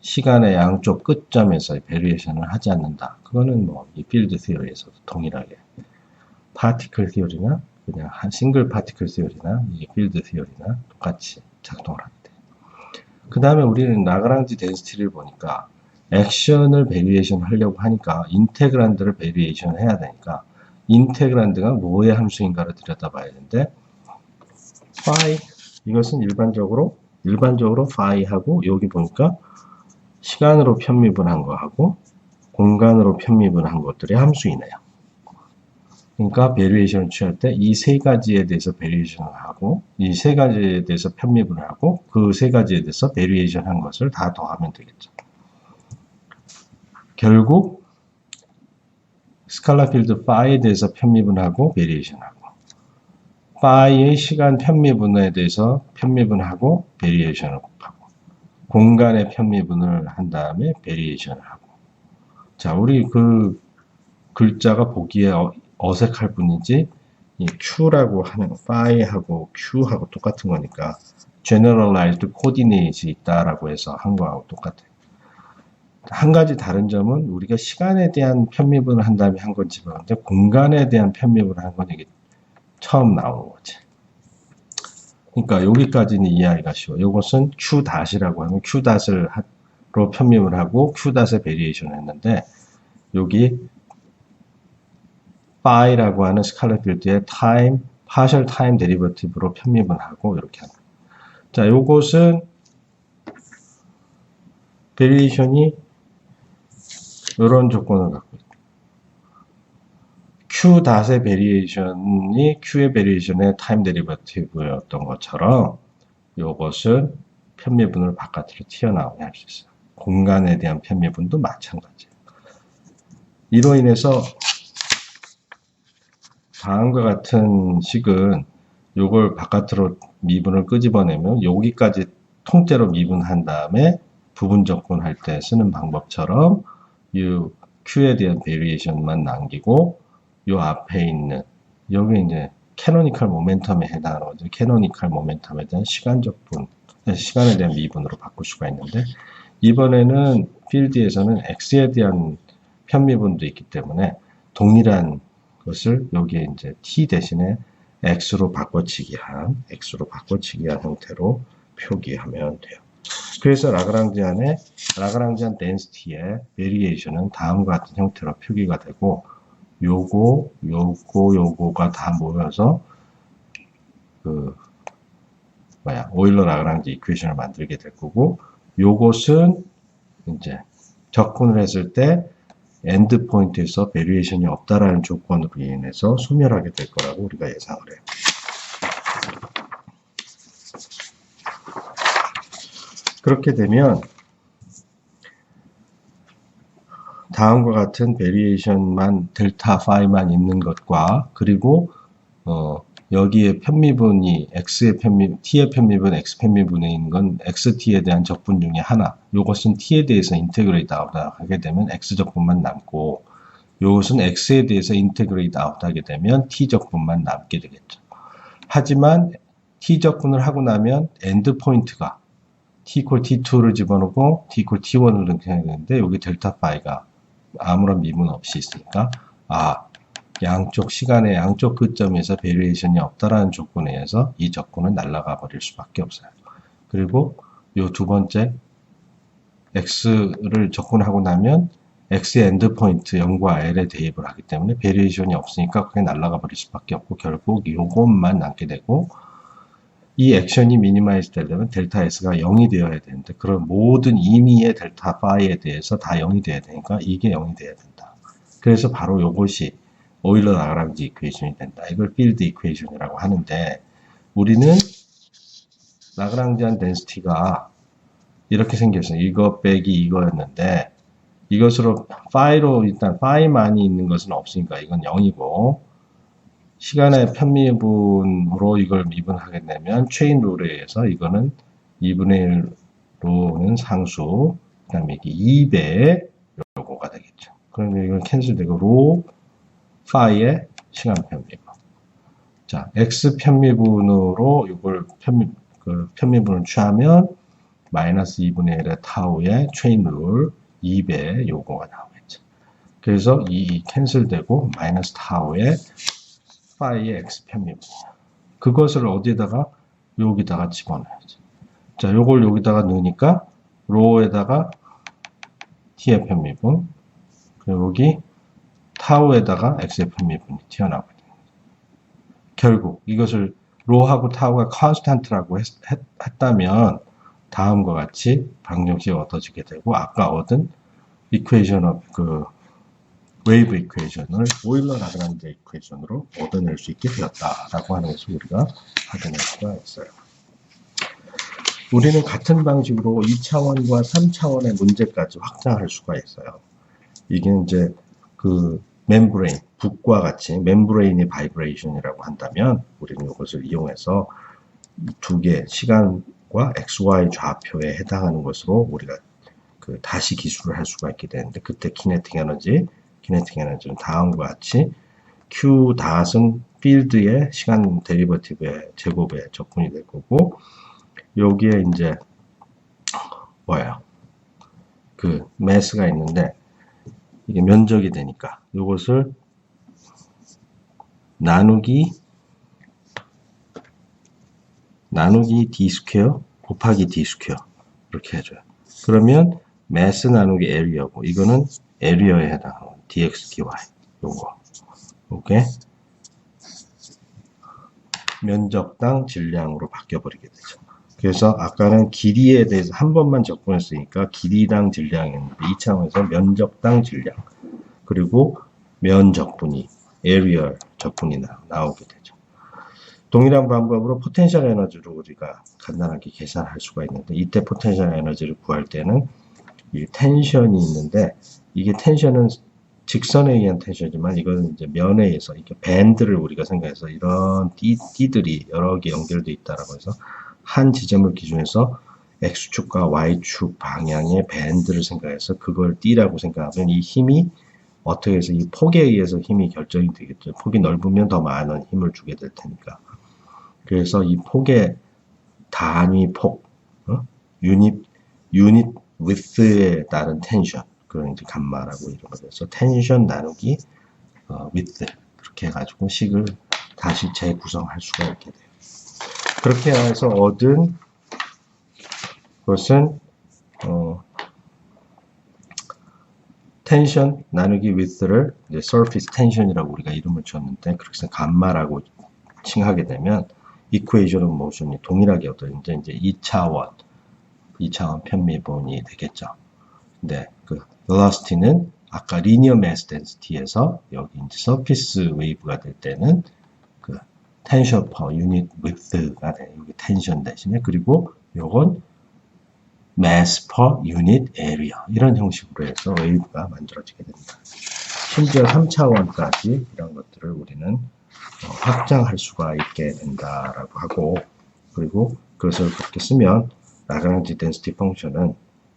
시간의 양쪽 끝점에서의 베리에이션을 하지 않는다. 그거는 뭐 이 필드 시어리에서도 동일하게 파티클 시어리나 그냥 한 싱글 파티클 시어리나 이 필드 시어리나 똑같이 작동을 하게 돼요. 그 다음에 우리는 라그랑지 덴시티를 보니까 액션을 베리에이션 하려고 하니까 인테그란드를 베리에이션 해야 되니까 인테그란드가 뭐의 함수인가를 들여다봐야 되는데 phi 이것은 일반적으로 phi하고 여기 보니까 시간으로 편미분한 거하고 공간으로 편미분한 것들의 함수이네요. 그러니까 베리에이션을 취할 때 이 세 가지에 대해서 베리에이션을 하고 이 세 가지에 대해서 편미분을 하고 그 세 가지에 대해서 베리에이션 한 것을 다 더하면 되겠죠. 결국 스칼라 필드 파이에 대해서 편미분하고 베리에이션하고 파이의 시간 편미분에 대해서 편미분하고 베리에이션을 곱하고 공간의 편미분을 한 다음에 베리에이션을 하고 자 우리 그 글자가 보기에 어색할 뿐이지 이 Q라고 하는 파이하고 Q하고 똑같은 거니까 generalized coordinate이 있다라고 해서 한 거하고 똑같아요. 한 가지 다른 점은 우리가 시간에 대한 편미분을 한 다음에 한 건지 모르는데 공간에 대한 편미분을 한 건 이게 처음 나오는 거지. 그러니까 여기까지는 이해하기가 쉬워. 이것은 Q-이라고 하면 Q-로 편미분을 하고 Q-의 베리에이션을 했는데 여기 phi라고 하는 스칼라 필드의 partial time derivative로 편미분하고 이렇게 합니다. 자, 요것은 베리에이션이 이런 조건을 갖고 있다. Q-의 베리에이션이 Q의 베리에이션의 타임 데리버티브였던 것처럼 이것은 편미분을 바깥으로 튀어나오게 할 수 있어요. 공간에 대한 편미분도 마찬가지예요. 이로 인해서 다음과 같은 식은 이걸 바깥으로 미분을 끄집어내면 여기까지 통째로 미분한 다음에 부분 적분할 때 쓰는 방법처럼 이 Q에 대한 베리에이션만 남기고 요 앞에 있는 여기 이제 캐노니컬 모멘텀에 해당하는 거죠. 캐노니컬 모멘텀에 대한 시간에 대한 미분으로 바꿀 수가 있는데 이번에는 필드에서는 X에 대한 편미분도 있기 때문에 동일한 것을 여기에 이제 T 대신에 X로 바꿔치기 한 형태로 표기하면 돼요. 그래서 라그랑지안 덴시티의 베리에이션은 다음과 같은 형태로 표기가 되고 요거가 다 모여서 오일러 라그랑지 이퀘이션을 만들게 될 거고 요것은 이제 적분을 했을 때 엔드 포인트에서 베리에이션이 없다라는 조건으로 인해서 소멸하게 될 거라고 우리가 예상을 해요. 그렇게 되면 다음과 같은 베리에이션만 델타 파이만 있는 것과 그리고 여기에 편미분이 x의 t의 편미분, x 편미분에 있는 건 xt에 대한 적분 중에 하나. 요것은 t에 대해서 인테그레이트 아웃 하게 되면 x 적분만 남고 요것은 x에 대해서 인테그레이트 아웃 하게 되면 t 적분만 남게 되겠죠. 하지만 t 적분을 하고 나면 엔드 포인트가 t equal t2를 집어넣고 t equal t1을 넣게 되는데 여기 델타 파이가 아무런 미분 없이 있으니까 양쪽 시간의 양쪽 끝점에서 베리에이션이 없다라는 조건에 의해서 이 적분은 날아가 버릴 수밖에 없어요. 그리고 요 두 번째 x를 적분하고 나면 x의 엔드 포인트 0과 l에 대입을 하기 때문에 베리에이션이 없으니까 그게 날아가 버릴 수밖에 없고 결국 요것만 남게 되고 이 액션이 미니마이즈 되려면 델타 S가 0이 되어야 되는데 그런 모든 임의의 델타 파이에 대해서 다 0이 돼야 되니까 이게 0이 돼야 된다. 그래서 바로 이것이 오일러 라그랑지 이퀘이션이 된다. 이걸 필드 이퀘이션이라고 하는데 우리는 라그랑지안 덴시티가 이렇게 생겼어요. 이거 빼기 이거였는데 이것으로 파이로 일단 파이만이 있는 것은 없으니까 이건 0이고 시간의 편미분으로 이걸 미분하게 되면 체인 룰에 의해서 이거는 2분의 1로는 상수, 그 다음에 이게 2배 요거가 되겠죠. 그러면 이건 캔슬되고 로 파이의 시간 편미분. 자, x 편미분으로 이걸 편미분을 취하면 마이너스 2분의 1의 타우의 체인 룰 2배 요거가 나오겠죠. 그래서 이 캔슬되고 마이너스 타우의 파이의 x 편미분이야. 그것을 어디에다가 여기다가 집어넣어야지. 자, 요걸 여기다가 넣으니까 로에다가 t의 편미분 그리고 여기 타우에다가 x의 편미분이 튀어나오거든요. 결국 이것을 로하고 타우가 컨스탄트라고 했다면 다음과 같이 방정식이 얻어지게 되고 아까 얻은 이퀘이션 웨이브 이퀘이션을 오일러 라그랑지 이퀘이션으로 얻어낼 수 있게 되었다라고 하는 것을 우리가 확인할 수가 있어요. 우리는 같은 방식으로 2차원과 3차원의 문제까지 확장할 수가 있어요. 이게 이제 멤브레인, 북과 같이 멤브레인이 바이브레이션이라고 한다면 우리는 이것을 이용해서 두 개 시간과 XY 좌표에 해당하는 것으로 우리가 다시 기술을 할 수가 있게 되는데 그때 키네틱 에너지는 다음과 같이 Q 닷은 필드의 시간 데리버티브의 제곱에 적분이 될 거고 여기에 이제 매스가 있는데 이게 면적이 되니까 이것을 나누기 d 스퀘어 곱하기 d 스퀘어 이렇게 해줘요. 그러면 매스 나누기 에리어고 이거는 에리어에 해당하는 dx dy 요거 오케이 면적당 질량으로 바뀌어버리게 되죠. 그래서 아까는 길이에 대해서 한 번만 적분했으니까 길이당 질량이었는데 이 차원에서 면적당 질량 그리고 면 적분이 에리얼 적분이 나오게 되죠. 동일한 방법으로 포텐셜 에너지로 우리가 간단하게 계산할 수가 있는데 이때 포텐셜 에너지를 구할 때는 이 텐션이 있는데 이게 텐션은 직선에 의한 텐션이지만 이거는 이제 면에 의해서 이렇게 밴드를 우리가 생각해서 이런 띠들이 여러 개 연결되어 있다라고 해서 한 지점을 기준해서 X축과 Y축 방향의 밴드를 생각해서 그걸 띠라고 생각하면 이 힘이 어떻게 해서 이 폭에 의해서 힘이 결정이 되겠죠. 폭이 넓으면 더 많은 힘을 주게 될 테니까. 그래서 이 폭의 단위 폭, 유닛 width에 따른 텐션, 그걸 이제 감마라고 이름을 해서 텐션 나누기 width 그렇게 해가지고 식을 다시 재구성할 수가 있게 돼요. 그렇게 해서 얻은 것은 텐션 나누기 width를 이제 surface tension이라고 우리가 이름을 줬는데 그렇게 해서 감마라고 칭하게 되면 equation of motion이 동일하게 얻어지는데 이제 2차원 편미분이 되겠죠. 근데 velocity는 아까 linear mass density에서 여기 이제 surface wave가 될 때는 tension per unit width가 돼요. 여기 tension 대신에 그리고 요건 mass per unit area 이런 형식으로 해서 웨이브가 만들어지게 됩니다. 심지어 3차원까지 이런 것들을 우리는 확장할 수가 있게 된다라고 하고, 그리고 그것을 그렇게 쓰면 라그랑지 덴시티 펑션은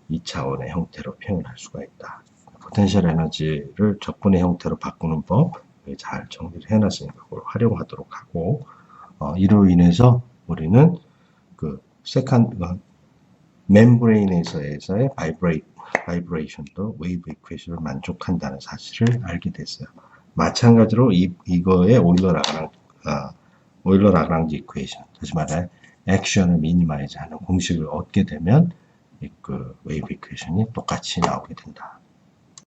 2차원의 형태로 표현할 수가 있다. 포텐셜 에너지를 적분의 형태로 바꾸는 법 잘 정리를 해놨으니까 그걸 활용하도록 하고, 이로 인해서 우리는 그 멤브레인에서의 바이브레이션도 웨이브 이퀘이션을 만족한다는 사실을 알게 됐어요. 마찬가지로 이거의 오일러 라그랑지 이퀘이션, 다시 말해 액션을 미니마이즈하는 공식을 얻게 되면 그 웨이브 이퀘이션이 똑같이 나오게 된다.